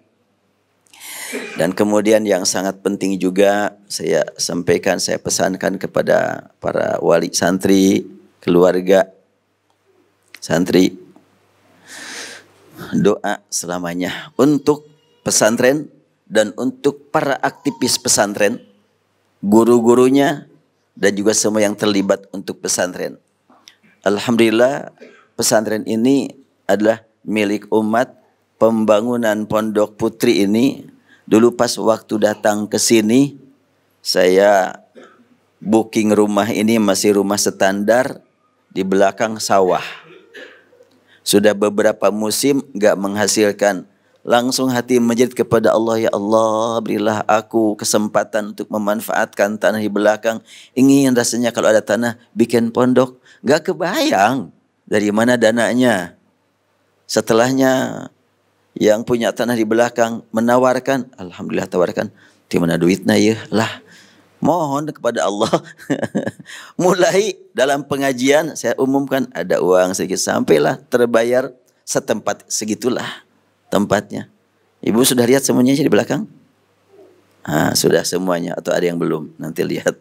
Dan kemudian yang sangat penting juga saya sampaikan, saya pesankan kepada para wali santri, keluarga santri, doa selamanya untuk pesantren dan untuk para aktivis pesantren, guru-gurunya, dan juga semua yang terlibat untuk pesantren. Alhamdulillah, pesantren ini adalah milik umat. Pembangunan Pondok Putri ini, dulu pas waktu datang ke sini, saya booking rumah ini masih rumah standar di belakang sawah. Sudah beberapa musim gak menghasilkan. Langsung hati menjerit kepada Allah, ya Allah, berilah aku kesempatan untuk memanfaatkan tanah di belakang. Ingin rasanya kalau ada tanah bikin pondok. Gak kebayang dari mana dananya. Setelahnya yang punya tanah di belakang menawarkan, alhamdulillah tawarkan, di mana duitnya ya lah. Mohon kepada Allah. Mulai dalam pengajian saya umumkan ada uang sedikit, sampailah terbayar setempat, segitulah tempatnya. Ibu sudah lihat semuanya di belakang? Sudah semuanya atau ada yang belum? Nanti lihat.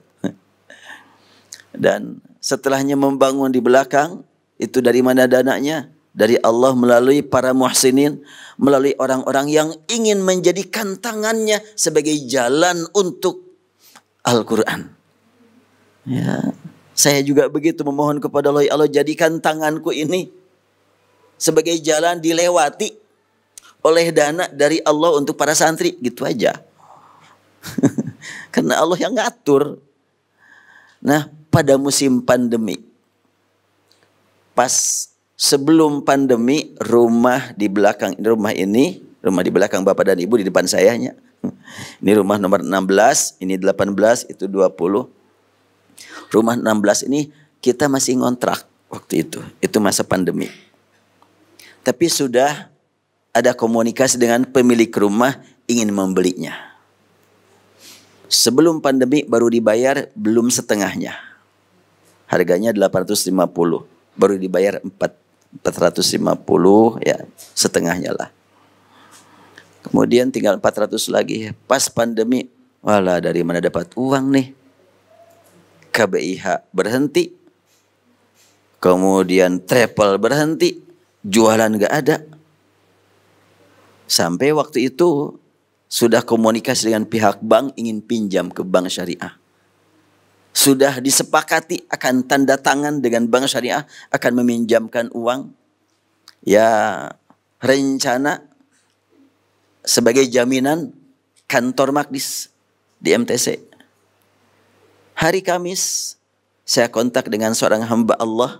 Dan setelahnya membangun di belakang, itu dari mana dananya? Dari Allah melalui para muhsinin, melalui orang-orang yang ingin menjadikan tangannya sebagai jalan untuk Al-Quran. Ya, saya juga begitu memohon kepada Allah, ya Allah, jadikan tanganku ini sebagai jalan dilewati oleh dana dari Allah untuk para santri, gitu aja. Karena Allah yang ngatur. Nah, pada musim pandemi, pas sebelum pandemi, rumah di belakang rumah ini, rumah di belakang Bapak dan Ibu, di depan sayanya. Ini rumah nomor 16, ini 18, itu 20. Rumah 16 ini kita masih ngontrak waktu itu. Itu masa pandemi. Tapi sudah ada komunikasi dengan pemilik rumah ingin membelinya. Sebelum pandemi baru dibayar belum setengahnya. Harganya 850, baru dibayar 450, ya setengahnya lah. Kemudian tinggal 400 lagi. Pas pandemi, walah dari mana dapat uang nih? KBIH berhenti. Kemudian travel berhenti. Jualan gak ada. Sampai waktu itu sudah komunikasi dengan pihak bank ingin pinjam ke bank syariah. Sudah disepakati akan tanda tangan dengan bank syariah akan meminjamkan uang. Ya rencana sebagai jaminan kantor Maqdis di MTC. Hari Kamis saya kontak dengan seorang hamba Allah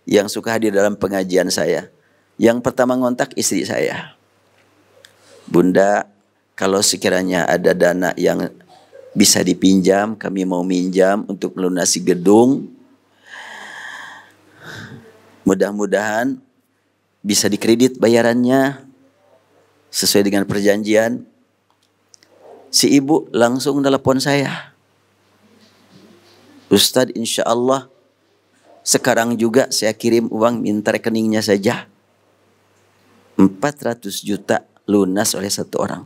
yang suka hadir dalam pengajian saya. Yang pertama ngontak istri saya. Bunda, kalau sekiranya ada dana yang bisa dipinjam, kami mau minjam untuk melunasi gedung. Mudah-mudahan bisa dikredit bayarannya sesuai dengan perjanjian. Si ibu langsung telepon saya, Ustadz, insya Allah sekarang juga saya kirim uang, minta rekeningnya saja. 400 juta lunas oleh satu orang.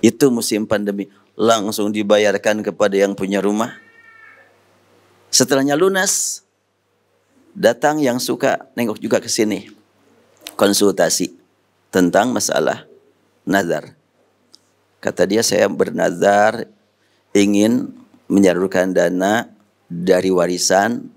Itu musim pandemi, langsung dibayarkan kepada yang punya rumah. Setelahnya lunas, datang yang suka nengok juga ke sini, konsultasi tentang masalah nazar. Kata dia, saya bernazar ingin menyalurkan dana dari warisan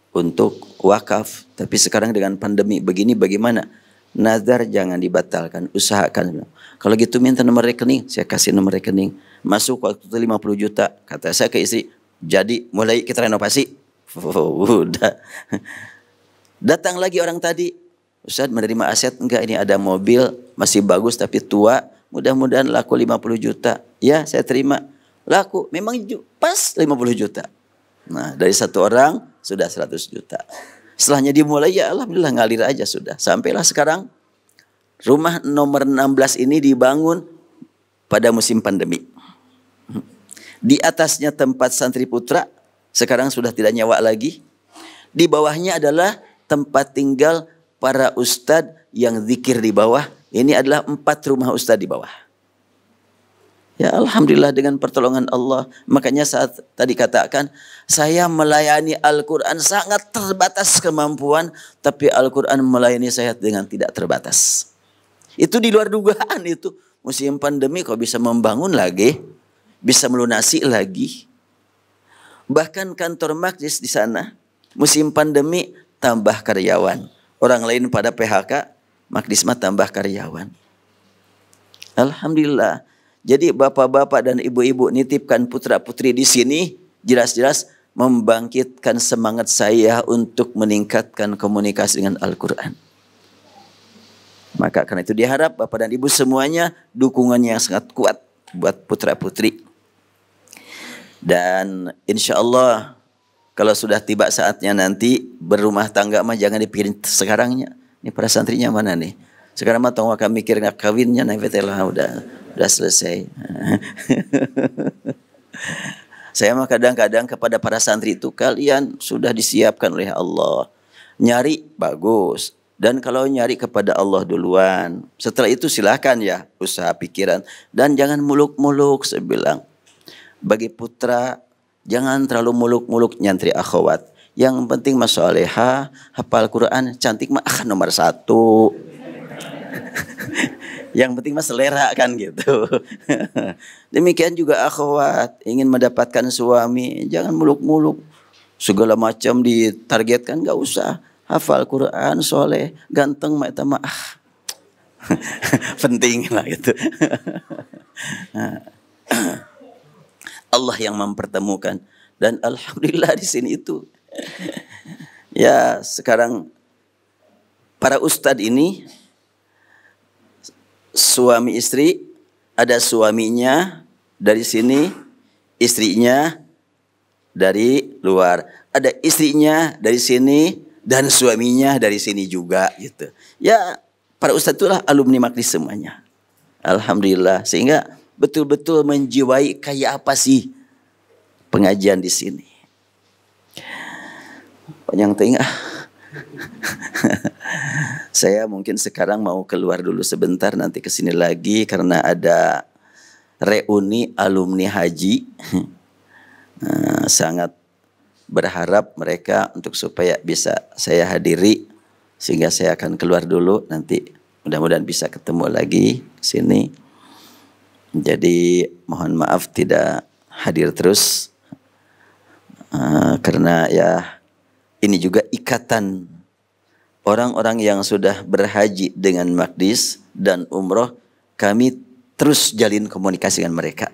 untuk wakaf. Tapi sekarang dengan pandemi begini bagaimana? Nazar jangan dibatalkan, usahakan. Kalau gitu minta nomor rekening, saya kasih nomor rekening. Masuk waktu itu 50 juta. Kata saya ke istri, jadi mulai kita renovasi. Udah. Datang lagi orang tadi, Ustadz menerima aset enggak, ini ada mobil masih bagus tapi tua, mudah-mudahan laku 50 juta. Ya, saya terima. Laku, memang pas 50 juta. Nah, dari satu orang sudah 100 juta. Setelahnya dimulai, ya alhamdulillah ngalir aja sudah. Sampailah sekarang rumah nomor 16 ini dibangun pada musim pandemi. Di atasnya tempat santri putra, sekarang sudah tidak nyawa lagi. Di bawahnya adalah tempat tinggal para ustadz yang zikir di bawah. Ini adalah 4 rumah ustadz di bawah. Ya alhamdulillah dengan pertolongan Allah. Makanya saat tadi katakan, saya melayani Al-Quran sangat terbatas kemampuan, tapi Al-Quran melayani saya dengan tidak terbatas. Itu di luar dugaan itu. Musim pandemi kok bisa membangun lagi, bisa melunasi lagi. Bahkan kantor majlis di sana, musim pandemi tambah karyawan. Orang lain pada PHK, majlis mah tambah karyawan. Alhamdulillah. Jadi bapak-bapak dan ibu-ibu nitipkan putra-putri di sini, jelas-jelas membangkitkan semangat saya untuk meningkatkan komunikasi dengan Al-Quran. Maka karena itu diharap bapak dan ibu semuanya dukungannya yang sangat kuat buat putra-putri. Dan insya Allah kalau sudah tiba saatnya nanti berumah tangga mah jangan dipikirin sekarangnya. Ini para santrinya mana nih? Sekarang mah tong akan mikir nggak kawinnya, nah udah selesai. Saya mah kadang-kadang kepada para santri itu, kalian sudah disiapkan oleh Allah. Nyari bagus. Dan kalau nyari kepada Allah duluan, setelah itu silakan ya usaha pikiran. Dan jangan muluk-muluk, saya bilang. Bagi putra, jangan terlalu muluk-muluk nyantri akhwat. Yang penting masolehah, hafal Quran, cantik mah nomor 1. Yang penting mah selera kan gitu. Demikian juga akhwat, ingin mendapatkan suami, jangan muluk-muluk. Segala macam ditargetkan, gak usah. Hafal Quran, soleh, ganteng, mah penting lah gitu. Allah yang mempertemukan. Dan alhamdulillah di sini itu. Ya sekarang para ustadz ini suami istri, ada suaminya dari sini, istrinya dari luar. Ada istrinya dari sini dan suaminya dari sini juga gitu. Ya para ustadz itulah alumni majlis semuanya. Alhamdulillah, sehingga betul-betul menjiwai kayak apa sih pengajian di sini. Panjang tengah. Saya mungkin sekarang mau keluar dulu sebentar, nanti kesini lagi karena ada reuni alumni haji. Sangat berharap mereka untuk supaya bisa saya hadiri, sehingga saya akan keluar dulu, nanti mudah-mudahan bisa ketemu lagi sini. Jadi mohon maaf tidak hadir terus karena ya ini juga ikatan orang-orang yang sudah berhaji dengan Maqdis dan umroh, kami terus jalin komunikasi dengan mereka.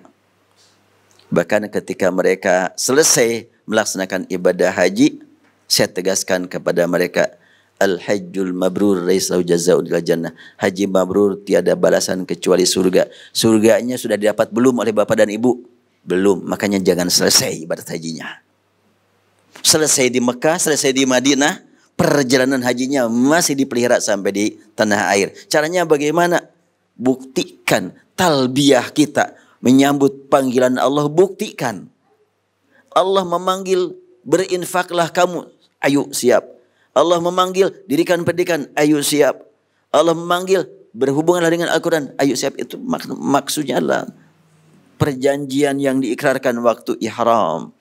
Bahkan ketika mereka selesai melaksanakan ibadah haji, saya tegaskan kepada mereka, Al-Hajjul Mabrur laisa lahu jazaa'un illa jannah. Haji mabrur tiada balasan kecuali surga. Surganya sudah didapat belum oleh bapak dan ibu? Belum, makanya jangan selesai ibadah hajinya. Selesai di Mekah, selesai di Madinah, perjalanan hajinya masih dipelihara sampai di tanah air. Caranya bagaimana? Buktikan talbiyah kita menyambut panggilan Allah, buktikan. Allah memanggil berinfaklah kamu, ayo siap. Allah memanggil dirikan pendidikan, ayo siap. Allah memanggil berhubunganlah dengan Al-Quran, ayo siap. Itu maksudnya adalah perjanjian yang diikrarkan waktu ihram.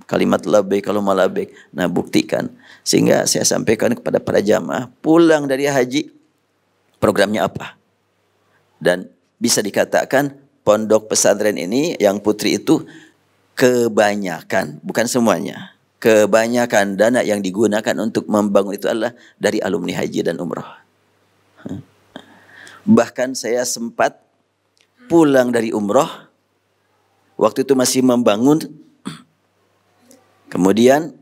Kalimat labbaik Allahumma labbaik. Nah, buktikan. Sehingga saya sampaikan kepada para jamaah, pulang dari haji, programnya apa? Dan bisa dikatakan pondok pesantren ini yang putri itu kebanyakan, bukan semuanya, kebanyakan dana yang digunakan untuk membangun itu adalah dari alumni haji dan umroh. Bahkan saya sempat pulang dari umroh, waktu itu masih membangun. Kemudian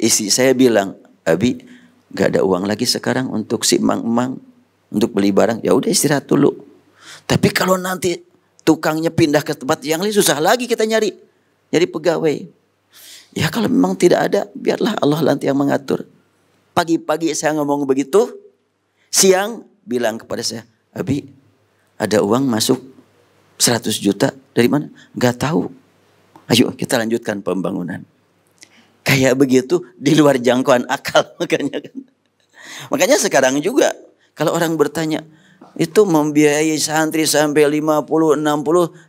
istri saya bilang, Abi, gak ada uang lagi sekarang untuk si emang-emang, untuk beli barang. Ya udah istirahat dulu. Tapi kalau nanti tukangnya pindah ke tempat yang lain, susah lagi kita nyari pegawai. Ya kalau memang tidak ada, biarlah Allah nanti yang mengatur. Pagi-pagi saya ngomong begitu, siang bilang kepada saya, Abi, ada uang masuk 100 juta, dari mana? Gak tahu. Ayo kita lanjutkan pembangunan. Kayak begitu di luar jangkauan akal makanya kan. Makanya sekarang juga kalau orang bertanya, itu membiayai santri sampai 50, 60,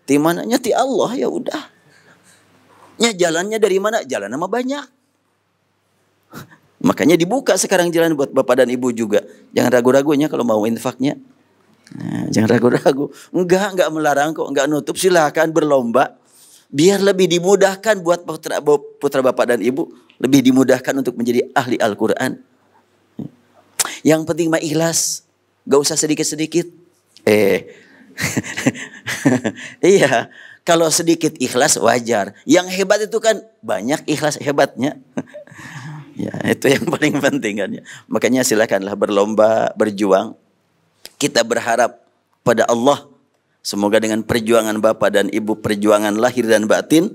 di mananya? Ti Allah, ya udah. Ya jalannya dari mana? Jalan sama banyak. Makanya dibuka sekarang jalan buat bapak dan ibu juga. Jangan ragu-ragunya kalau mau infaknya. Nah, jangan ragu-ragu. Enggak melarang kok, enggak nutup, silakan berlomba. Biar lebih dimudahkan buat putra bapak dan ibu. Lebih dimudahkan untuk menjadi ahli Al-Quran. Yang penting mah ikhlas. Gak usah sedikit-sedikit. Iya. Kalau sedikit ikhlas wajar. Yang hebat itu kan banyak ikhlas hebatnya. Ya, itu yang paling penting kan. Makanya silakanlah berlomba, berjuang. Kita berharap pada Allah. Semoga dengan perjuangan bapak dan ibu, perjuangan lahir dan batin,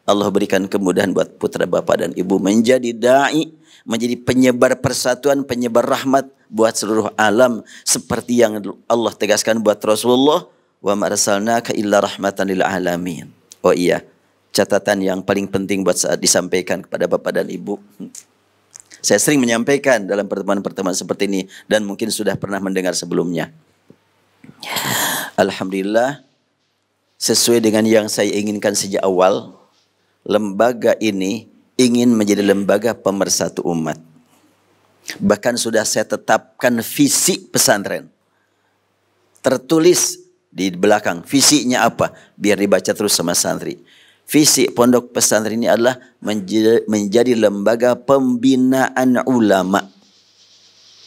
Allah berikan kemudahan buat putra bapak dan ibu menjadi da'i, menjadi penyebar persatuan, penyebar rahmat buat seluruh alam. Seperti yang Allah tegaskan buat Rasulullah, wa ma arsalnaka illa rahmatan lil alamin. Oh iya, catatan yang paling penting buat saat disampaikan kepada bapak dan ibu. Saya sering menyampaikan dalam pertemuan-pertemuan seperti ini dan mungkin sudah pernah mendengar sebelumnya. Alhamdulillah, sesuai dengan yang saya inginkan sejak awal, lembaga ini ingin menjadi lembaga pemersatu umat. Bahkan sudah saya tetapkan visi pesantren. Tertulis di belakang, visinya apa? Biar dibaca terus sama santri. Visi pondok pesantren ini adalah menjadi lembaga pembinaan ulama.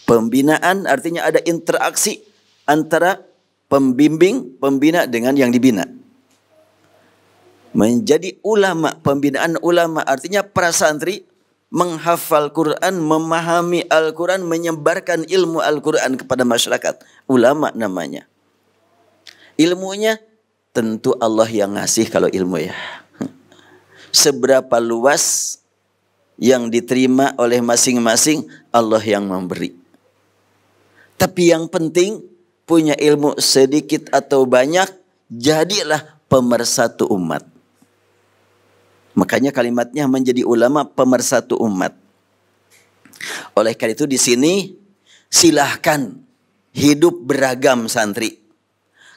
Pembinaan artinya ada interaksi antara pembimbing, pembina dengan yang dibina. Menjadi ulama, pembinaan ulama artinya para santri menghafal Quran, memahami Al-Quran, menyebarkan ilmu Al-Quran kepada masyarakat. Ulama namanya. Ilmunya tentu Allah yang ngasih kalau ilmu ya. Seberapa luas yang diterima oleh masing-masing, Allah yang memberi. Tapi yang penting, punya ilmu sedikit atau banyak, jadilah pemersatu umat. Makanya kalimatnya menjadi ulama pemersatu umat. Oleh karena itu di sini silahkan hidup beragam santri.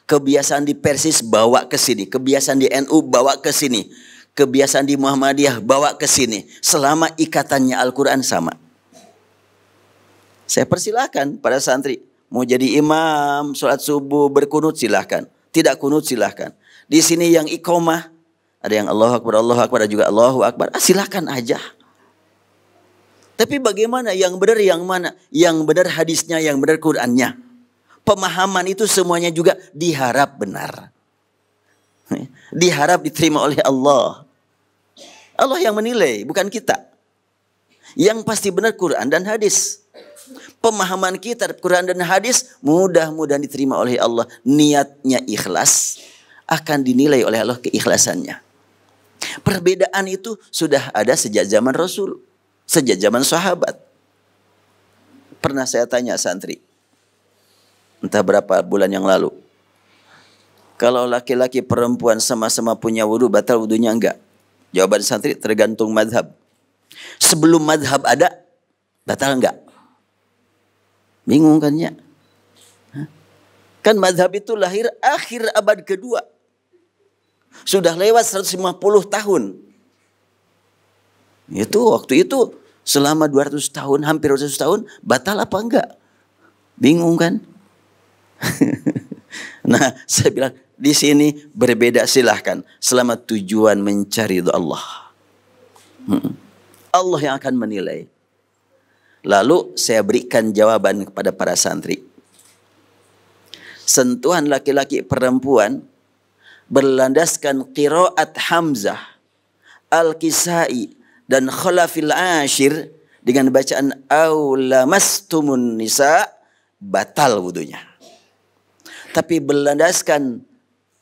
Kebiasaan di Persis bawa ke sini, kebiasaan di NU bawa ke sini, kebiasaan di Muhammadiyah bawa ke sini. Selama ikatannya Al-Quran sama. Saya persilahkan para santri. Mau jadi imam, sholat subuh, berkunut silahkan. Tidak kunut silahkan. Di sini yang iqomah, ada yang Allahu Akbar, ada juga Allahu Akbar. Silahkan aja. Tapi bagaimana yang benar yang mana? Yang benar hadisnya, yang benar Qurannya. Pemahaman itu semuanya juga diharap benar. Diharap diterima oleh Allah. Allah yang menilai, bukan kita. Yang pasti benar Quran dan hadis. Pemahaman kita Quran dan hadis mudah-mudahan diterima oleh Allah. Niatnya ikhlas, akan dinilai oleh Allah keikhlasannya. Perbedaan itu sudah ada sejak zaman Rasul, sejak zaman sahabat. Pernah saya tanya santri, entah berapa bulan yang lalu, kalau laki-laki perempuan sama-sama punya wudu, batal wudunya enggak? Jawaban santri, tergantung madhab. Sebelum madhab ada, batal enggak? Bingung kan ya? Kan madhab itu lahir akhir abad kedua. Sudah lewat 150 tahun. Itu waktu itu selama 200 tahun, hampir 200 tahun, batal apa enggak? Bingung kan? Nah, saya bilang di sini berbeda, silahkan. Selama tujuan mencari ridha Allah. Allah yang akan menilai. Lalu saya berikan jawaban kepada para santri. Sentuhan laki-laki perempuan berlandaskan qiraat Hamzah, Al-Kisai dan Khalafil Ashir dengan bacaan aulamastumun nisa, batal wudunya. Tapi berlandaskan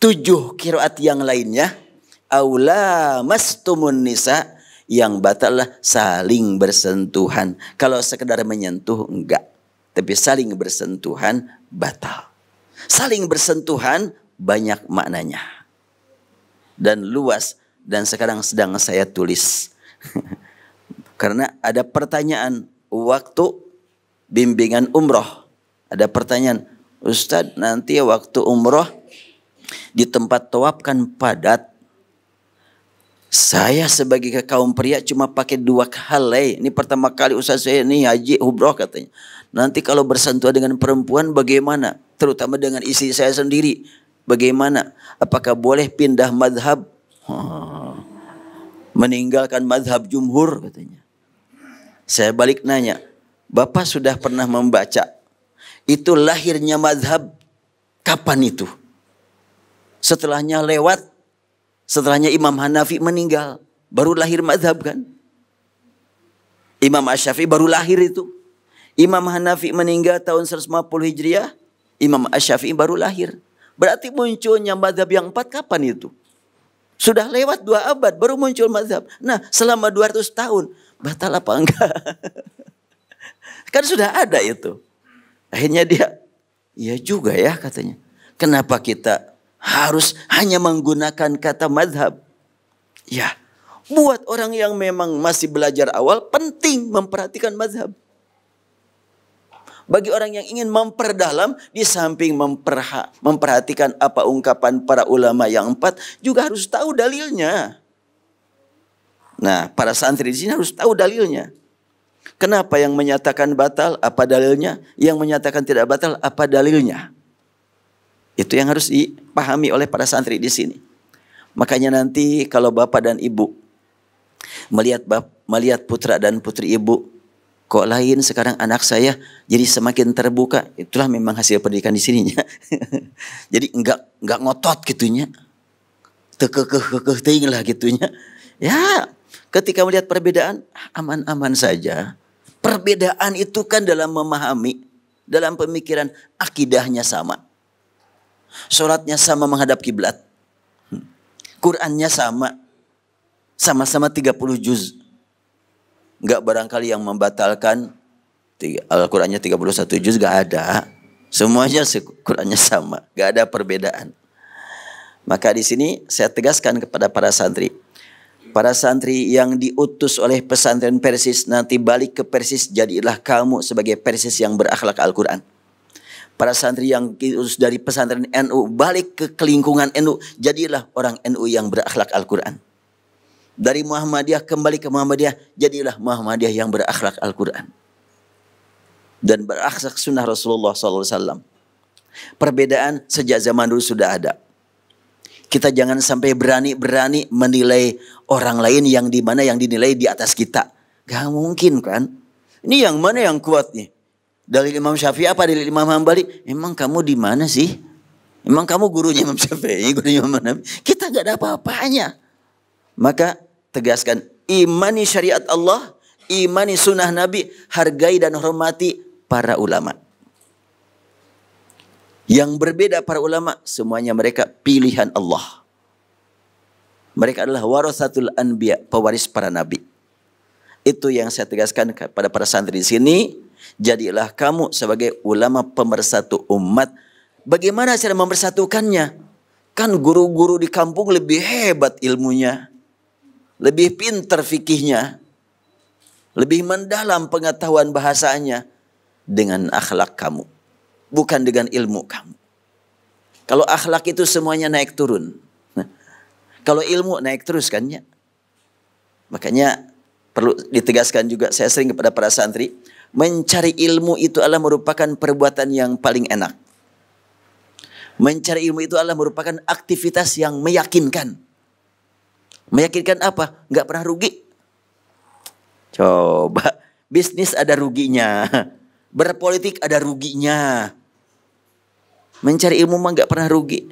7 qiraat yang lainnya, aulamastumun nisa, yang batal lah saling bersentuhan. Kalau sekedar menyentuh enggak, tapi saling bersentuhan batal. Saling bersentuhan banyak maknanya dan luas, dan sekarang sedang saya tulis. Karena ada pertanyaan waktu bimbingan umroh. Ada pertanyaan, Ustadz, nanti waktu umroh di tempat tawaf kan padat. Saya sebagai kaum pria cuma pakai 2 helai. Ini pertama kali Ustaz saya ini haji umroh katanya. Nanti kalau bersentuhan dengan perempuan bagaimana? Terutama dengan istri saya sendiri. Bagaimana? Apakah boleh pindah madhab? Meninggalkan madhab jumhur katanya. Saya balik nanya, Bapak sudah pernah membaca itu lahirnya madhab kapan itu? Setelahnya lewat, setelahnya Imam Hanafi meninggal, baru lahir madhab kan? Imam Asy-Syafi'i baru lahir itu. Imam Hanafi meninggal tahun 150 Hijriah, Imam Asy-Syafi'i baru lahir. Berarti munculnya madhab yang 4 kapan itu? Sudah lewat 2 abad baru muncul madhab. Nah, selama 200 tahun batal apa enggak? Kan sudah ada itu. Akhirnya dia, iya juga ya katanya. Kenapa kita harus hanya menggunakan kata madhab? Ya, buat orang yang memang masih belajar awal, penting memperhatikan madhab. Bagi orang yang ingin memperdalam, di samping memperhatikan apa ungkapan para ulama yang 4, juga harus tahu dalilnya. Nah, para santri di sini harus tahu dalilnya. Kenapa yang menyatakan batal, apa dalilnya? Yang menyatakan tidak batal, apa dalilnya? Itu yang harus dipahami oleh para santri di sini. Makanya nanti kalau bapak dan ibu melihat putra dan putri ibu, kok lain sekarang anak saya jadi semakin terbuka. Itulah memang hasil pendidikan di sininya. Jadi enggak ngotot gitunya. Tekekeh tinggal gitunya. Ya, ketika melihat perbedaan aman-aman saja. Perbedaan itu kan dalam memahami, dalam pemikiran, akidahnya sama. Sholatnya sama menghadap kiblat. Qurannya sama. Sama-sama 30 juz. Enggak barangkali yang membatalkan Al-Qurannya 31 juz, enggak ada. Semuanya Qurannya sama, enggak ada perbedaan. Maka di sini saya tegaskan kepada para santri. Para santri yang diutus oleh pesantren Persis, nanti balik ke Persis, jadilah kamu sebagai Persis yang berakhlak Al-Quran. Para santri yang diutus dari pesantren NU, balik ke lingkungan NU, jadilah orang NU yang berakhlak Al-Quran. Dari Muhammadiyah kembali ke Muhammadiyah, jadilah Muhammadiyah yang berakhlak Al-Quran. Dan berakhlak sunnah Rasulullah SAW. Perbedaan sejak zaman dulu sudah ada. Kita jangan sampai berani-berani menilai orang lain yang di mana yang dinilai di atas kita. Gak mungkin kan? Ini yang mana yang kuat nih? Dalil Imam Syafi'i apa dalil Imam Hambali? Emang kamu di mana sih? Emang kamu gurunya Imam Syafi'i, gurunya Imam Hanafi? Kita gak ada apa-apanya. Maka tegaskan, imani syariat Allah, imani sunnah Nabi, hargai dan hormati para ulama. Yang berbeda para ulama, semuanya mereka pilihan Allah. Mereka adalah warasatul anbiya, pewaris para nabi. Itu yang saya tegaskan kepada para santri di sini. Jadilah kamu sebagai ulama pemersatu umat. Bagaimana cara mempersatukannya? Kan guru-guru di kampung lebih hebat ilmunya, lebih pintar fikihnya, lebih mendalam pengetahuan bahasanya. Dengan akhlak kamu, bukan dengan ilmu kamu. Kalau akhlak itu semuanya naik turun. Kalau ilmu naik terus kan ya. Makanya perlu ditegaskan juga, saya sering kepada para santri, mencari ilmu itu adalah merupakan perbuatan yang paling enak. Mencari ilmu itu adalah merupakan aktivitas yang meyakinkan. Meyakinkan apa? Nggak pernah rugi. Coba, bisnis ada ruginya. Berpolitik ada ruginya. Mencari ilmu mah nggak pernah rugi.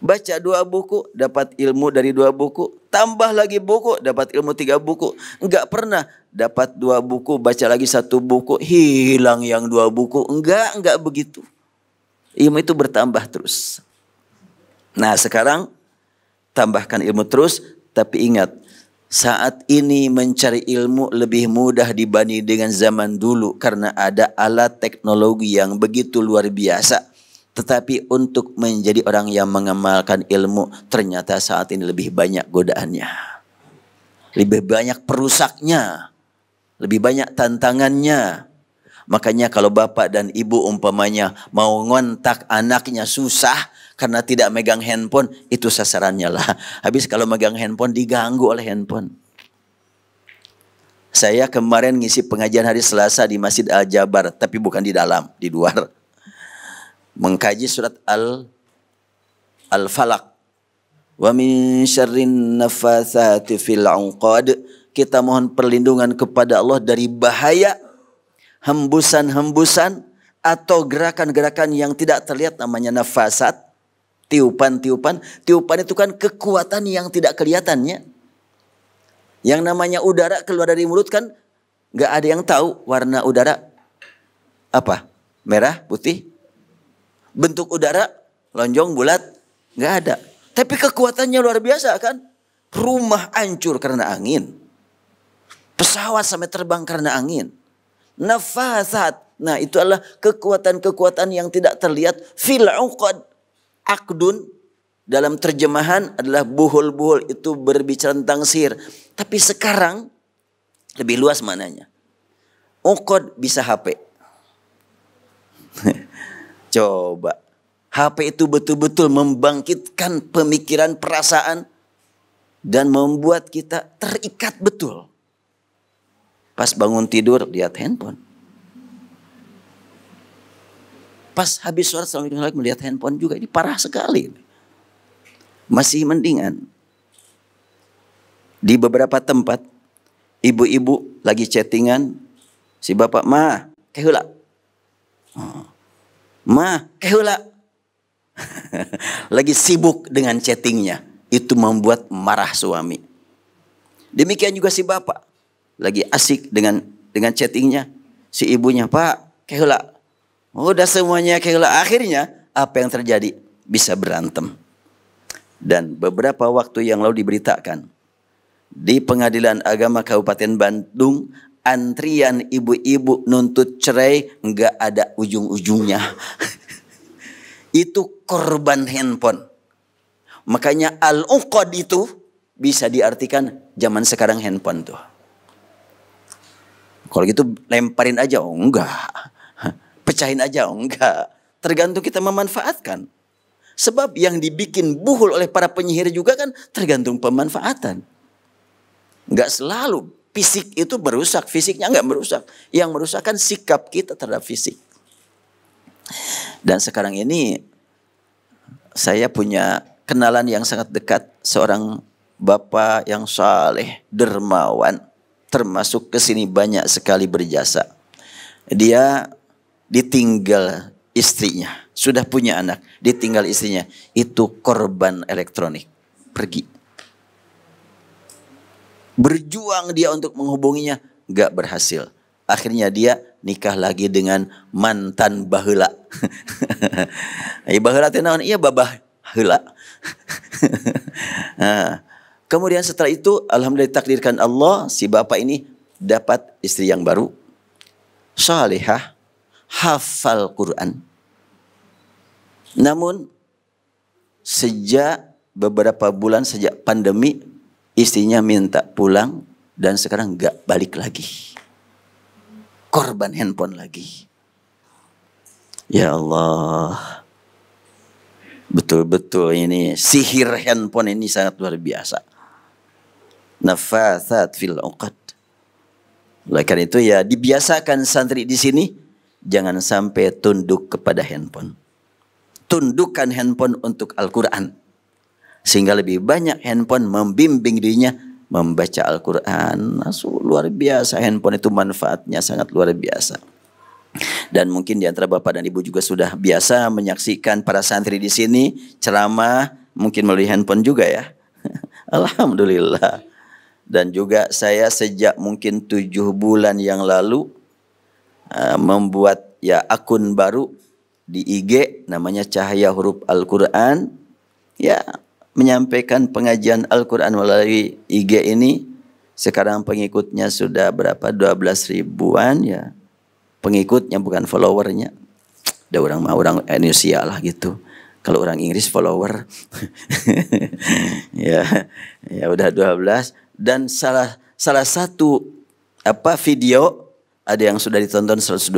Baca 2 buku, dapat ilmu dari 2 buku. Tambah lagi buku, dapat ilmu 3 buku. Enggak pernah dapat 2 buku, baca lagi 1 buku, hilang yang 2 buku. Enggak begitu. Ilmu itu bertambah terus. Nah sekarang, tambahkan ilmu terus, tapi ingat, saat ini mencari ilmu lebih mudah dibanding dengan zaman dulu. Karena ada alat teknologi yang begitu luar biasa. Tetapi untuk menjadi orang yang mengamalkan ilmu, ternyata saat ini lebih banyak godaannya. Lebih banyak perusaknya. Lebih banyak tantangannya. Makanya kalau bapak dan ibu umpamanya mau ngontak anaknya susah karena tidak megang handphone, itu sasarannya lah. Habis kalau megang handphone diganggu oleh handphone. Saya kemarin ngisi pengajian hari Selasa di Masjid Al-Jabar, tapi bukan di dalam, di luar. Mengkaji surat Al-Falaq. Wa min syarrin nafatsati fil 'uqad. Kita mohon perlindungan kepada Allah dari bahaya hembusan-hembusan atau gerakan-gerakan yang tidak terlihat, namanya nafasat, tiupan-tiupan. Tiupan itu kan kekuatan yang tidak kelihatannya. Yang namanya udara keluar dari mulut kan nggak ada yang tahu warna udara apa, merah, putih. Bentuk udara lonjong, bulat, nggak ada. Tapi kekuatannya luar biasa kan. Rumah hancur karena angin. Pesawat sampai terbang karena angin. Nafasat. Nah itu adalah kekuatan-kekuatan yang tidak terlihat. Fil 'uqad. Akdun dalam terjemahan adalah buhul-buhul, itu berbicara tentang sihir. Tapi sekarang lebih luas mananya. Uqad bisa HP. Coba. HP itu betul-betul membangkitkan pemikiran, perasaan. Dan membuat kita terikat betul. Pas bangun tidur, lihat handphone. Pas habis sholat, Assalamualaikum, melihat handphone juga. Ini parah sekali. Masih mendingan. Di beberapa tempat, ibu-ibu lagi chattingan. Si bapak, ma, kehula. Ma, kehula. Lagi sibuk dengan chattingnya. Itu membuat marah suami. Demikian juga si bapak. Lagi asik dengan chattingnya. Si ibunya, pak, kehula. Udah semuanya kehula. Akhirnya apa yang terjadi? Bisa berantem. Dan beberapa waktu yang lalu diberitakan. Di Pengadilan Agama Kabupaten Bandung. Antrian ibu-ibu nuntut cerai nggak ada ujung-ujungnya. Itu korban handphone. Makanya al-uqad itu bisa diartikan zaman sekarang handphone tuh. Kalau gitu lemparin aja, oh enggak. Pecahin aja, oh enggak. Tergantung kita memanfaatkan. Sebab yang dibikin buhul oleh para penyihir juga kan tergantung pemanfaatan. Enggak selalu fisik itu merusak, fisiknya enggak merusak. Yang merusak kan sikap kita terhadap fisik. Dan sekarang ini saya punya kenalan yang sangat dekat, seorang bapak yang saleh, dermawan, termasuk ke sini banyak sekali berjasa. Dia ditinggal istrinya, sudah punya anak, ditinggal istrinya, itu korban elektronik, pergi. Berjuang dia untuk menghubunginya, gak berhasil. Akhirnya dia nikah lagi dengan mantan baheula. Baheula teh naon? Iya babah heula. Nah, kemudian setelah itu alhamdulillah takdirkan Allah, si bapak ini dapat istri yang baru. salihah, hafal Quran. Namun sejak beberapa bulan sejak pandemi, istrinya minta pulang dan sekarang nggak balik lagi. Korban handphone lagi. Ya Allah. Betul-betul ini sihir handphone ini sangat luar biasa. Nafathat fil uqad. Oleh karena itu ya dibiasakan santri di sini jangan sampai tunduk kepada handphone. Tundukkan handphone untuk Al-Quran. Sehingga lebih banyak handphone membimbing dirinya membaca Al-Quran. Luar biasa, handphone itu manfaatnya sangat luar biasa. Dan mungkin di antara bapak dan ibu juga sudah biasa menyaksikan para santri di sini ceramah mungkin melalui handphone juga ya. Alhamdulillah. Dan juga saya sejak mungkin 7 bulan yang lalu membuat ya akun baru di IG namanya Cahaya Huruf Al-Quran. Ya, menyampaikan pengajian Al-Quran melalui IG ini. Sekarang pengikutnya sudah berapa? 12 ribuan ya. Pengikutnya bukan followernya. Ada orang Indonesia lah gitu. Kalau orang Inggris follower. ya udah 12 dan salah satu video ada yang sudah ditonton 120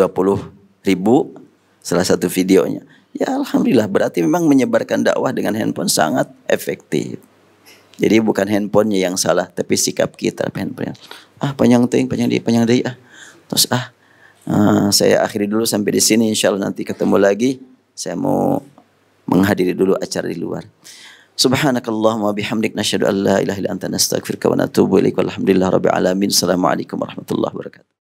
ribu salah satu videonya. Ya alhamdulillah, berarti memang menyebarkan dakwah dengan handphone sangat efektif. Jadi bukan handphonenya yang salah, tapi sikap kita handphone. Panjang deui. Terus saya akhiri dulu sampai di sini. Insyaallah nanti ketemu lagi. Saya mau menghadiri dulu acara di luar. Subhanakallahumma bihamdik nasyhadu an la ilaha illa anta nastaghfiruka wa natubu ilaik. Walhamdulillahirabbil alamin. Assalamualaikum warahmatullahi wabarakatuh.